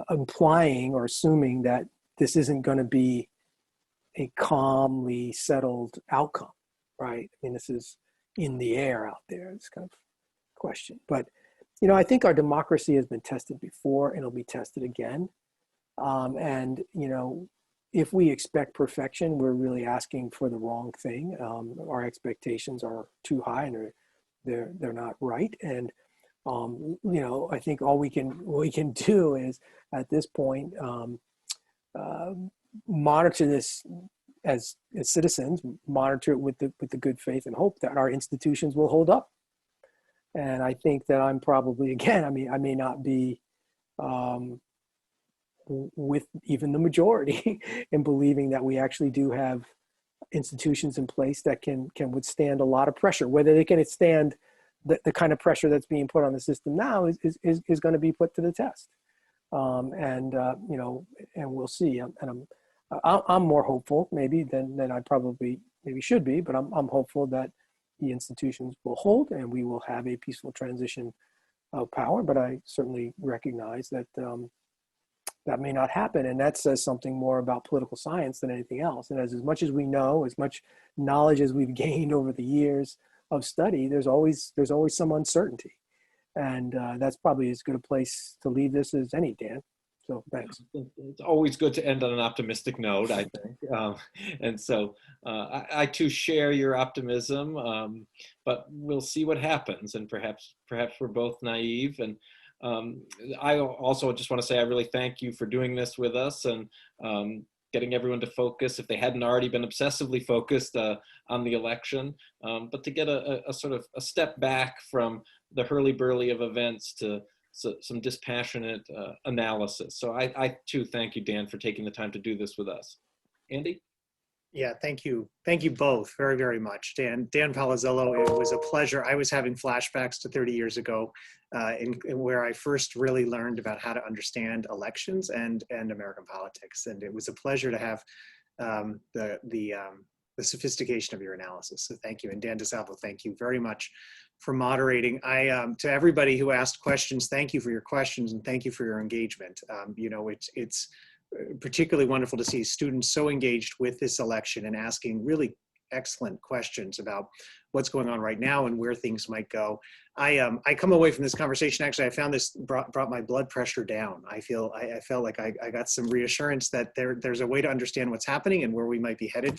implying or assuming that this isn't going to be a calmly settled outcome, right? I mean, this is in the air out there, this kind of question. But, I think our democracy has been tested before and it'll be tested again. And, if we expect perfection, we're really asking for the wrong thing. Our expectations are too high and they're not right. And, I think all we can do is at this point, monitor this as citizens, monitor it with the good faith and hope that our institutions will hold up. And I think that I'm probably, again, I may not be with even the majority in believing that we actually do have institutions in place that can withstand a lot of pressure. Whether they can withstand the kind of pressure that's being put on the system now is going to be put to the test. And we'll see. And I'm more hopeful maybe than I probably maybe should be, but I'm hopeful that the institutions will hold and we will have a peaceful transition of power. But I certainly recognize that that may not happen, and that says something more about political science than anything else. And as much as we know, as much knowledge as we've gained over the years of study, there's always some uncertainty, and that's probably as good a place to leave this as any, Dan. So thanks. It's always good to end on an optimistic note, I think. And so I too share your optimism, but we'll see what happens. And perhaps we're both naive. And I also just want to say I really thank you for doing this with us and getting everyone to focus, if they hadn't already been obsessively focused on the election, but to get a sort of a step back from the hurly-burly of events to some dispassionate analysis. So I too thank you, Dan, for taking the time to do this with us. Andy? Yeah, thank you. Thank you both very, very much. Dan Palazzolo, it was a pleasure. I was having flashbacks to 30 years ago in where I first really learned about how to understand elections and American politics. And it was a pleasure to have the sophistication of your analysis. So thank you. And Dan DiSalvo, thank you very much for moderating. To everybody who asked questions, thank you for your questions and thank you for your engagement. It's particularly wonderful to see students so engaged with this election and asking really excellent questions about what's going on right now and where things might go. I come away from this conversation, actually, I found this brought my blood pressure down. I felt like I got some reassurance that there's a way to understand what's happening and where we might be headed.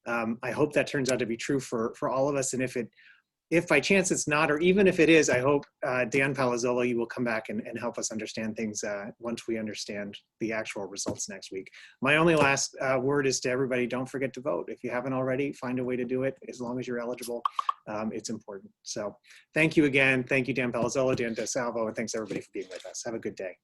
I hope that turns out to be true for all of us. And if by chance it's not, or even if it is, I hope, Dan Palazzolo, you will come back and help us understand things once we understand the actual results next week. My only last word is to everybody, don't forget to vote. If you haven't already, find a way to do it as long as you're eligible. It's important. So thank you again. Thank you, Dan Palazzolo, Dan DiSalvo, and thanks everybody for being with us. Have a good day.